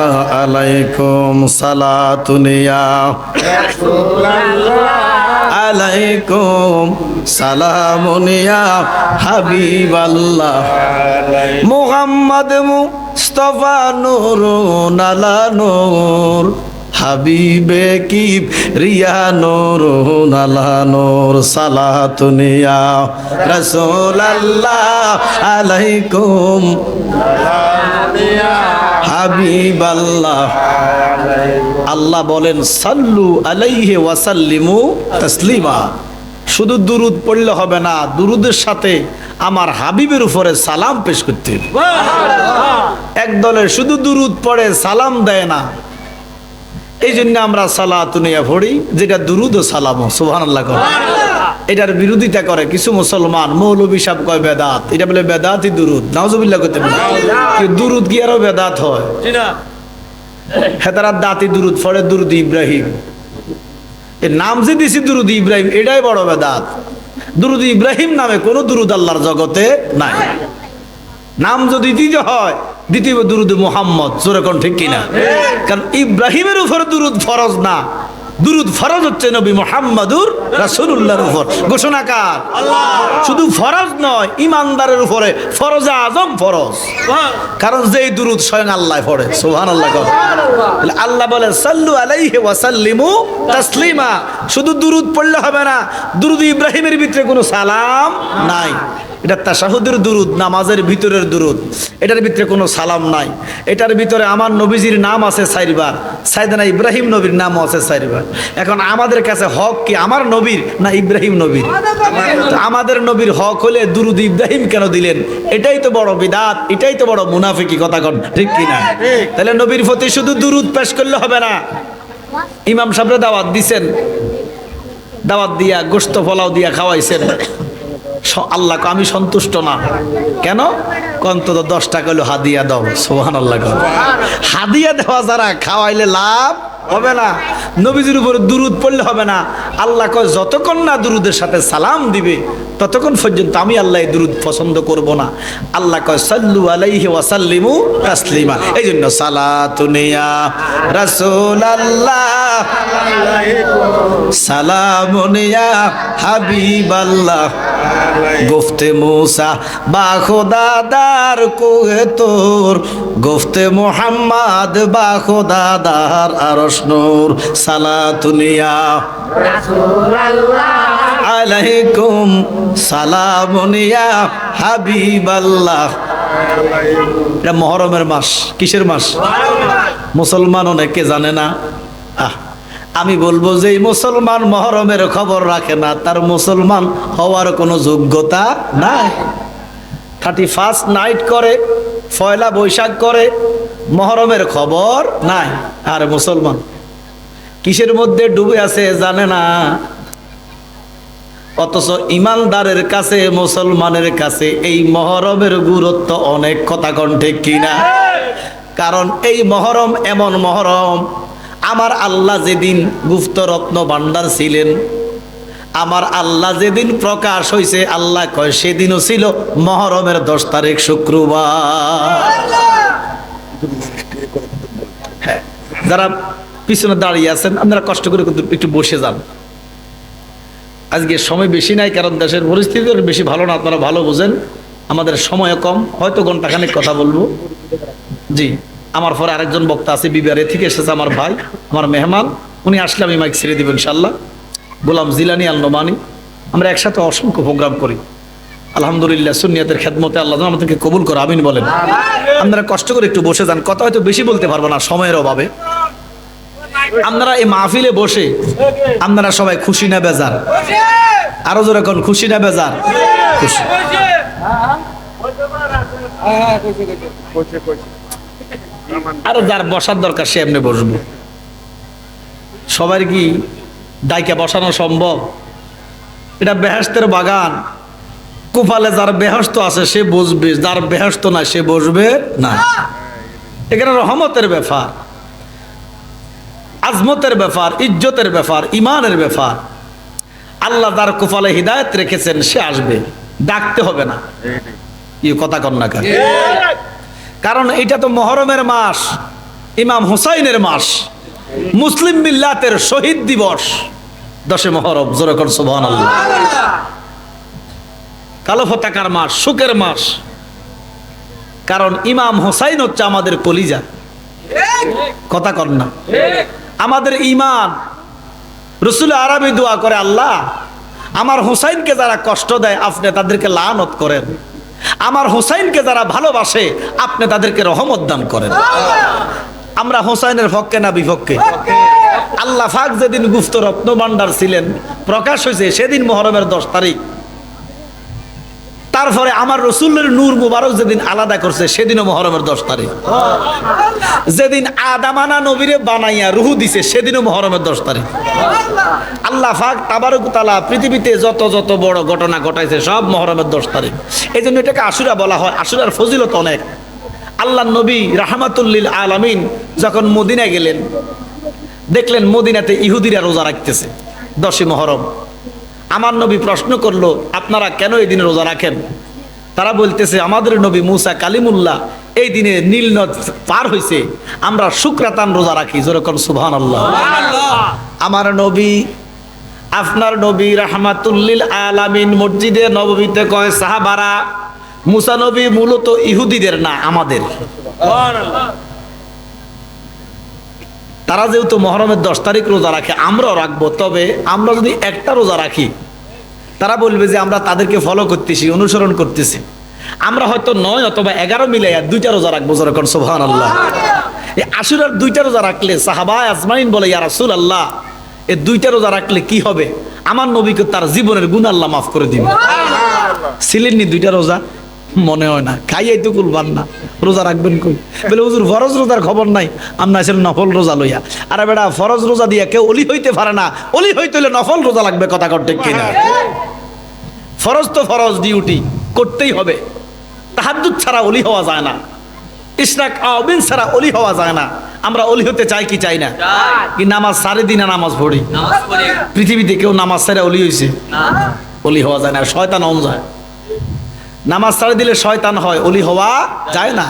আলাইকুম সালাতুন ইয়া রাসূলুল্লাহ আলাইকুম সালামুন ইয়া হাবিবাল্লাহ। মুহাম্মদ মুস্তাফা নূরুন আলা নূর, হাবিবে কি রিয়া নূরুন আলা নূর সালাতুন ইয়া রাসূলুল্লাহ আলাইকুম হাবিবাল্লাহ। আল্লাহ বলেন সাল্লু আলাইহি ওয়াসাল্লিমু তাসলিমা। শুধু দুরুদ পড়লে হবে না, দুরুদের সাথে আমার হাবিবের উপরে সালাম পেশ করতে হবে। এক দলে শুধু দুরুদ পড়ে সালাম দেয় না, এই জন্য আমরা সালাতুন ইয়া পড়ি, যেটা দুরুদ ও সালাম। সুবহানাল্লাহ। এটার বিরোধিতা করে কিছু মুসলমান, মৌলবী সাহেব কয় বেদাত, এটা বলে বেদাতই দুরুদ, নাউজুবিল্লাহ করতে বলে কি দুরুদ কি আরো বেদাত হয়? হেতারা দাতি দুরুদ পড়ে, দুরুদ ইব্রাহিম, এর নাম যে দিছি দুরুদ ইব্রাহিম, এটাই বড় বেদাত। দুরুদ ইব্রাহিম নামে কোনো দুরুদ আল্লাহর জগতে নাই। নাম যদি দিতে হয় দ্বিতীয় দুরুদ মুহাম্মদ, জোরে কোন ঠিক কিনা? কারণ ইব্রাহিমের উপর দুরুদ ফরজ না, দুরুদ ফরজ হচ্ছে নবী মুহাম্মাদুর রাসূলুল্লাহর উপর। ঘোষণাকার শুধু ফরজ নয়, ইমানদারের উপরে ফরজে আজম ফরজ, কারণ যেই দুরুদ স্বয়ং আল্লাহ পড়ে। সুবহানাল্লাহ। আল্লাহ বলে সাল্লু আলাইহি ওয়া সাল্লিমু তাসলিমা। শুধু দুরুদ পড়লে হবে না, দুরুদ ইব্রাহিমের ভিতরে কোনো সালাম নাই। এটা তাশাহুদের দুরুদ, নামাজের ভিতরের দুরুদ, এটার ভিতরে কোনো সালাম নাই। এটার ভিতরে আমার নবীজির নাম আছে 4 বার, সাইয়েদনা ইব্রাহিম নবীর নামও আছে 4 বার। এখন আমাদের কাছে হক কি আমার নবীর না ইব্রাহিম নবীর? তো আমাদের নবীর হক হলে দুরুদ ইব্রাহিম কেন দিলেন? এটাই তো বড় বিদআত, এটাই তো বড় মুনাফিকি কথা কোন ঠিক কি না? তাহলে নবীর প্রতি শুধু দুরুদ পেশ করলে হবে না। ইমাম সাহেবরা দাওয়াত দিছেন, দাওয়াত দিয়া গোশত পোলাও দিয়া খাওয়াইছেন, আল্লাহ আমি সন্তুষ্ট না। কেন? অন্তত 10 টাকা হলো হাদিয়া দাও। সুবহানাল্লাহ। হাদিয়া দেওয়া যারা খাওয়াইলে লাভ হবে না, নবীজির উপর দুরুদ পড়লে হবে না। আল্লাহ কয় যতক্ষণ না দুরুদের সাথে সালাম দিবে ততক্ষণ পর্যন্ত আমি আল্লাহ এই দুরুদ পছন্দ করব না। আল্লাহ কয় সাল্লু আলাইহি ওয়া সাল্লিমু তাসলিমা। এই জন্য সালাতুন ইয়া রাসূলুল্লাহ, সালামুন ইয়া হাবিবাল্লাহ, গুফতে মুসা বা খোদা দার কোহে তোর, গুফতে মুহাম্মদ বা খোদা দার আরশ নূর, সালাতুন ইয়া রাসূলুল্লাহ আলাইকুম সালামুন ইয়া হাবিবাল্লাহ। এটা মুহররমের মাস। কিসের মাস? মুসলমান অনেকে জানে না। আমি বলবো যে এই মুসলমান মুহররমের খবর রাখে না, তার মুসলমান হওয়ার কোনো যোগ্যতা নাই। 31 নাইট করে, পয়লা বৈশাখ করে, মুহররমের খবর নাই। আর মুসলমান কিসের মধ্যে ডুবে আছে জানে না। অথচ ইমানদারের কাছে, মুসলমানের কাছে এই মুহররমের গুরুত্ব অনেক, কথা কোন ঠিক কিনা? কারণ এই মুহররম এমন মুহররম, আমার আল্লাহ যেদিন গুপ্ত রত্ন ভান্ডার ছিলেন, আমার আল্লাহ যেদিন প্রকাশ হয়েছে, আল্লাহ কয় সেদিনও ছিল মুহররমের 10 তারিখ শুক্রবার। হ্যাঁ, যারা পিছনে দাঁড়িয়ে আছেন আপনারা কষ্ট করে একটু বসে যান। আজকে সময় বেশি নাই, কারণ দেশের পরিস্থিতি বেশি ভালো না, আপনারা ভালো বোঝেন। আমাদের সময় কম, হয়তো ঘন্টাখানেক কথা বলবো। জি, আমার পরে আরেকজন বক্তা আছে, বিবারে থেকে এসেছে আমার ভাই, আমার মেহমান, উনি আসলে আমি মাইক ছেড়ে দিব ইনশাল্লাহ। গোলাম জিলানী আল নোমানী, আমরা একসাথে অসংখ্য প্রোগ্রাম করি আলহামদুলিল্লাহ। সুন্নিয়াতের খেদমতে আল্লাহ যেন আমাদেরকে কবুল করে, আমিন বলেন। আপনারা কষ্ট করে একটু বসে যান, কথা হয়তো বেশি বলতে পারবো না সময়ের অভাবে। আপনারা এই মাহফিলে বসে আপনারা সবাই খুশি না বেজার? আরো জোরে কোন খুশি না বেজার? খুশি। আরো যার বসার দরকার সে এমনি বসবো। সবার কি ডাইকা বসানো সম্ভব? এটা বেহেশতের বাগান, কুফালে যার বেহেশত আছে সে বসবে, যার বেহেশত না সে বসবে না। এখানে রহমতের ব্যাপার, আজমতের ব্যাপার, ইজ্জতের ব্যাপার, ইমানের ব্যাপার। আল্লাহ যার কুফালে হিদায়াত রেখেছেন সে আসবে, ডাকতে হবে না। কি কথা কন না? কারণ এটা তো মুহররমের মাস, ইমাম হুসাইনের মাস, মুসলিম মিল্লাতের শহীদ দিবস 10 মুহররম। জোরে কোন সুবহানাল্লাহ। কালো পতাকার মাস, সুখের মাস। কারণ ইমাম হুসাইন হচ্ছে আমাদের কলিজা, কথা কন না? আমাদের ঈমান। রাসূল আরবি দোয়া করে, আল্লাহ আমার হুসাইনকে যারা কষ্ট দেয় আপনি তাদেরকে লানত করেন, আমার হুসাইনকে যারা ভালোবাসে আপনি তাদেরকে রহমত দান করেন। আমরা হুসাইনের পক্ষে না বিপক্ষে? আল্লাহ পাক যেদিন গুপ্ত রত্ন ভান্ডার ছিলেন, প্রকাশ হয়েছে সেদিন মুহররমের 10 তারিখ। তারপরে আমার রসুলের নূর মুবারক যেদিন আলাদা করছে সেদিনও মুহররমের 10 তারিখ। যেদিন আদামানা নবীরে বানাইয়া রুহু দিছে সেদিনও মুহররমের 10 তারিখ। আল্লাহ পাক তাবারক তাআলা পৃথিবীতে যত যত বড় ঘটনা ঘটাইছে সব মুহররমের 10 তারিখ। এই জন্য এটাকে আশুরা বলা হয়। আশুরার ফজিলত অনেক। আল্লাহর নবী রাহমাতুল লিল আলামিন যখন মদিনায় গেলেন, দেখলেন মদিনাতে ইহুদিরা রোজা রাখতেছে 10ই মুহররম। আমার নবী প্রশ্ন করলো, আপনারা কেন এই দিনে রোজা রাখেন? তারা বলতেছে, আমাদের নবী মুসা কালিমুল্লাহ এই দিনে নীল নদ পার হইছে, আমরা শুকরাতান রোজা রাখি। যেরকম সুবহানাল্লাহ। আমার নবী, আপনার নবী রাহমাতুল লিল আলামিন মসজিদে নববীতে কয়, সাহাবারা মুসা নবী মূলত ইহুদিদের না, আমাদের। তারা যেহেতু মুহররমের 10 তারিখ রোজা রাখে, আমরাও রাখবো। তবে আমরা যদি একটা রোজা রাখি, তারা বলবে যে আমরা তাদেরকে ফলো করতেছি, অনুসরণ করতেছি। আমরা হয়তো 9 অথবা 11 মিলাইয়া 2টা রোজা রাখবো। যেরকম সুবহানাল্লাহ। এই আশুরার 2টা রোজা রাখলে সাহাবা আজমাইন বলে, ইয়া রাসূলুল্লাহ, এই 2টা রোজা রাখলে কি হবে? আমার নবীকে তার জীবনের গুনাহ আল্লাহ মাফ করে দিবে। ছিলেননি 2টা রোজা? মনে হয় না। খাইয়াই তো কুলবান না, রোজা রাখবেন কই? বলে হুজুর ফরজ রোজার খবর নাই, আমরা আসলে নফল রোজা লইয়া। আরে বেটা, ফরজ রোজা দিয়া কেউ অলি হইতে পারে না। অলি হইতে হলে নফল রোজা লাগবে। কথা কর ঠিক কিনা? ফরজ তো ফরজ, ডিউটি করতেই হবে। তাহাজ্জুদ ছাড়া অলি হওয়া যায় না, ইশরাক আওবিন ছাড়া অলি হওয়া যায় না। আমরা অলি হতে চাই কি চাই না? কি নামাজ সারে দিনা নামাজ পড়ি? পৃথিবীতে কেউ নামাজ ছাড়া অলি হয়েছে? অলি হওয়া যায় না। শয়তান অন যায়। নামাজ ছাড়ে দিলে শয়তান হয়, অলি হওয়া যায় না।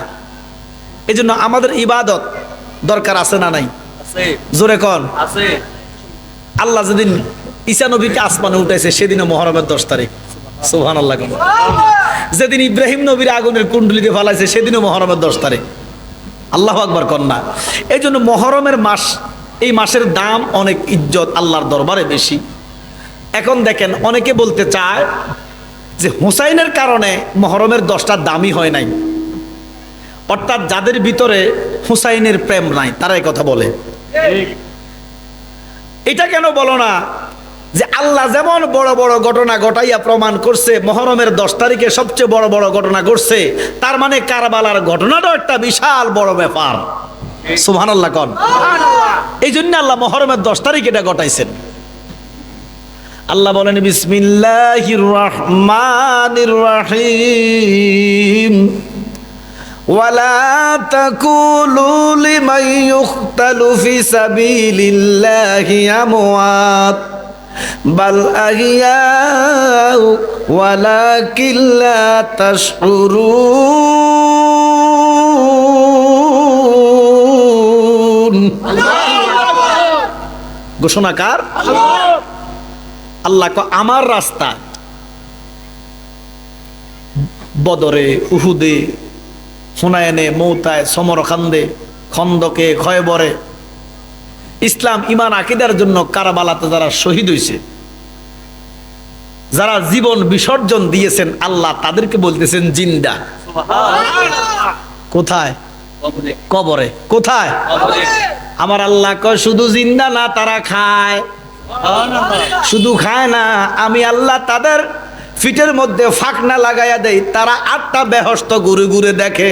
এই জন্য আমাদের ইবাদত দরকার আছে না নাই? জোরে কন। আল্লাহ যেদিন ঈসা নবীকে আসমানে উঠাইছে সেদিনও মুহররমের 10 তারিখ। সুবহানাল্লাহ। যেদিন ইব্রাহিম নবীর আগুনের কুণ্ডলিতে ফালাইছে সেদিনও মুহররমের 10 তারিখ। আল্লাহু আকবার কন্যা। এই জন্য মুহররমের মাস, এই মাসের দাম অনেক, ইজ্জত আল্লাহর দরবারে বেশি। এখন দেখেন, অনেকে বলতে চায় যে হুসাইনের কারণে মুহররমের 10টা দামি হয় নাই। অর্থাৎ যাদের ভিতরে হুসাইনের প্রেম নাই তারা এই কথা বলে। এটা কেন বলো না যে আল্লাহ যেমন বড় বড় ঘটনা ঘটাইয়া প্রমাণ করছে মুহররমের 10 তারিখে সবচেয়ে বড় বড় ঘটনা ঘটছে, তার মানে কারবালার ঘটনাটাও একটা বিশাল বড় ব্যাপার। সুবহানাল্লাহ কোন। এই জন্য আল্লাহ মুহররমের 10 তারিখ এটা ঘটাইছেন। আল্লাহ বলেন, বিসমিল্লাহির রহমানির রহিম, ওয়ালা তাকুলু লিমান ইউকতালু ফি সাবিলিল্লাহি আমওয়াত বাল আহইয়াউ ওয়ালাকিন লা তাশউরুন। ঘোষণাকার আল্লাহ। আমার রাস্তা বদরে, উহুদে, হুনায়নে, মৌতায়, সমরকান্দে, খন্দকে, খয়বরে ইসলাম ইমান আকীদার জন্য কারবালাতে যারা শহীদ হয়েছে, যারা জীবন বিসর্জন দিয়েছেন, আল্লাহ তাদেরকে বলতেছেন জিন্দা। কোথায়? কবরে। কোথায়? আমার আল্লাহ কয় শুধু জিন্দা না, তারা খায়। শুধু খায় না, আমি আল্লাহ তাদের ফিটের মধ্যে ফাঁকনা লাগাইয়া দেই, তারা 8টা বেহস্ত ঘুরে ঘুরে দেখে।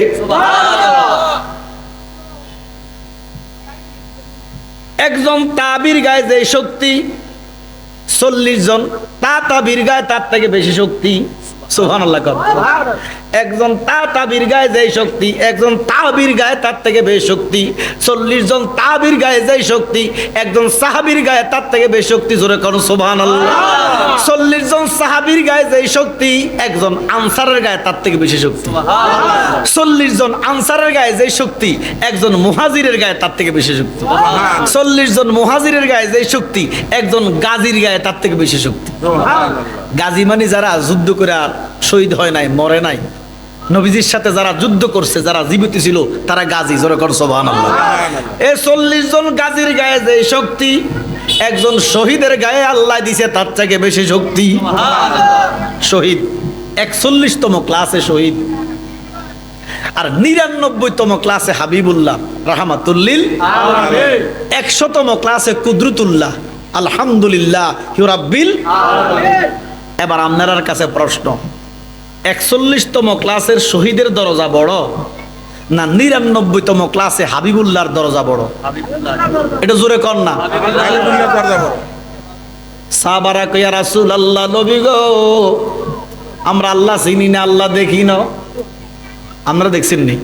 একজন তাবির গায়ে যে শক্তি, 40 জন তাবির গায়ে তার থেকে বেশি শক্তি। সুবহানাল্লাহ। একজন তাবির গায়ে যে শক্তি, একজন তাবির গায়ে তার থেকে বেশি শক্তি। 40 জন তাবির গায়ে যে শক্তি, একজন সাহাবীর গায়ে তার থেকে বেশি শক্তি। জোরে করুন সুবহানাল্লাহ। 40 জন সাহাবীর গায়ে যে শক্তি, একজন আনসারের গায়ে তার থেকে বেশি শক্তি। 40 জন আনসারের গায়ে যে শক্তি, একজন মুহাজিরের গায়ে তার থেকে বেশি শক্তি। 40 জন মুহাজিরের গায়ে যে শক্তি, একজন গাজীর গায়ে তার থেকে বেশি শক্তি। গাজী মানে যারা যুদ্ধ করে আর শহীদ হয় নাই, মরে নাই, নবীজির সাথে যারা যুদ্ধ করছে, যারা জীবিত ছিল, তারা গাজী। জোরে কর সুবহানাল্লাহ। এই 40 জন গাজীর গায়ে যে শক্তি, একজন শহীদের গায়ে আল্লাহ দিছে তার থেকে বেশি শক্তি। শহীদ 41তম ক্লাসে শহীদ, আর 99তম ক্লাসে হাবিবুল্লাহ রাহমাতুল লিল আলামিন, 100তম ক্লাসে কুদরতুল্লাহ আলহামদুলিল্লাহ রাব্বিল আলামিন। এবার আপনার কাছে প্রশ্ন, 41তম ক্লাসের শহীদের দরজা বড় না 99তম ক্লাসে হাবিবুল্লাহর দরজা বড়? এটা জোরে কর না। সাহাবারা কইয়া রাসূলুল্লাহ, নবী গো, আমরা আল্লাহ চিনি না, আল্লাহ দেখি না। আমরা দেখছেন নি?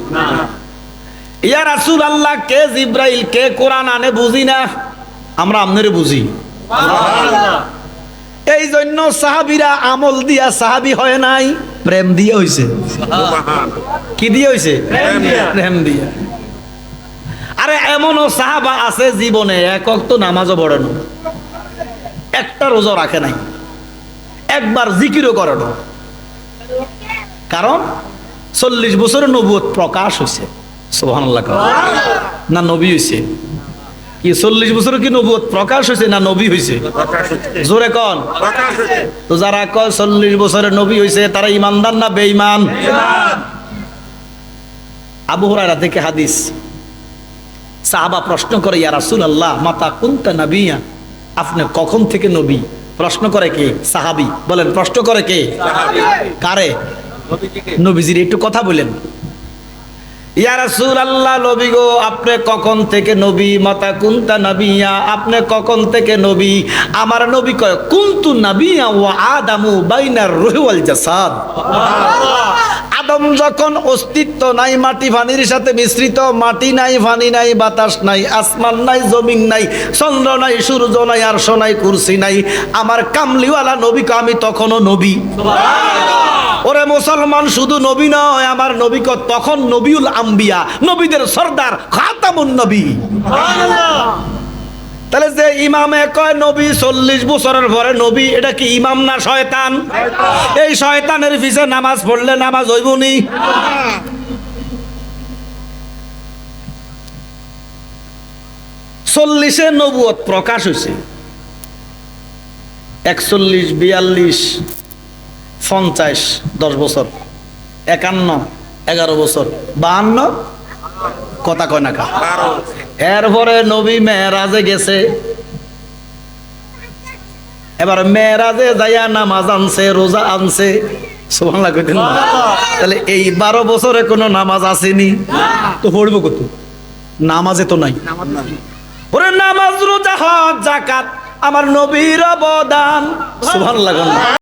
ইয়া রাসূলুল্লাহ, কে জিব্রাইল, কে কোরআন আনে বুঝি না, আমরা আপনারে বুঝি। এই জন্য সাহাবীরা আমল দিয়া সাহাবী হয় নাই, প্রেম দিয়ে হইছে। কি দিয়ে হইছে? প্রেম দিয়া। আরে এমনও সাহাবা আছে জীবনে এক ওয়াক্ত নামাজও পড়ে না, একটা রোজা রাখে নাই, একবার জিকিরও করে না। কারণ 40 বছরের নবুয়ত প্রকাশ হয়েছে। সুবহানাল্লাহ। না নবী হয়েছে? কি 40 বছর কি নবুয়ত প্রকাশ হয়েছে না নবী হয়েছে? জোরে কোন? তো যারা কয় 40 বছরের নবী হয়েছে তারা ইমানদার না বেঈমান? আবু হুরায়রা থেকে হাদিস, সাহাবা প্রশ্ন করে, ইয়া রাসূলুল্লাহ, মাতা কুনতা নাবিয়্যা, আপনি কখন থেকে নবী? প্রশ্ন করে কে? সাহাবী। বলেন প্রশ্ন করে কে? কারে? নবীজির। একটু কথা বলেন। ইয়া রাসূলুল্লাহ, নবী গো, আপনি কখন থেকে নবী? মাতা কুনতা নাবিয়্যা, আপনি কখন থেকে নবী? আমার নবী কয়, কুনতু নাবিয়্যা ওয়া আদামু বাইনার রূহি ওয়াল জাসাদ। আদম যখন অস্তিত্ব নাই, মাটি পানির সাথে মিশ্রিত, মাটি নাই, পানি নাই, বাতাস নাই, আসমান নাই, জমিন নাই, চন্দ্র নাই, সূর্য নাই, আরশ নাই, কুরসি নাই, আমার কামলিওয়ালা নবী কয় আমি তখনও নবী। ওরে মুসলমান, শুধু নবী নয়, আমার নবী কয় তখন নবিউল আম্বিয়া, নবীদের সর্দার, খাতামুন নবী। তাহলে যে ইমামে কয় নবী 40 বছরের পরে নবী, এটা কি ইমাম না শয়তান? এই শয়তানের পিছে নামাজ পড়লে নামাজ হইবনি? চল্লিশে নবুয়ত প্রকাশ হয়েছে, 41, 42, 50, 10 বছর, 51, 11 বছর, 52, কথা কয় না কা। এরপরে নবী মেরাজে গেছে, এবার মেরাজে যাইয়া নামাজ আনছে, রোজা আনছে। সুবহানাল্লাহ কইতেন না? তাহলে এই 12 বছরে কোনো নামাজ আসেনি তো পড়বো কত? নামাজে তো নাই। ওরে নামাজ, রোজা, হজ, যাকাত আমার নবীর অবদান। সুবহানাল্লাহ।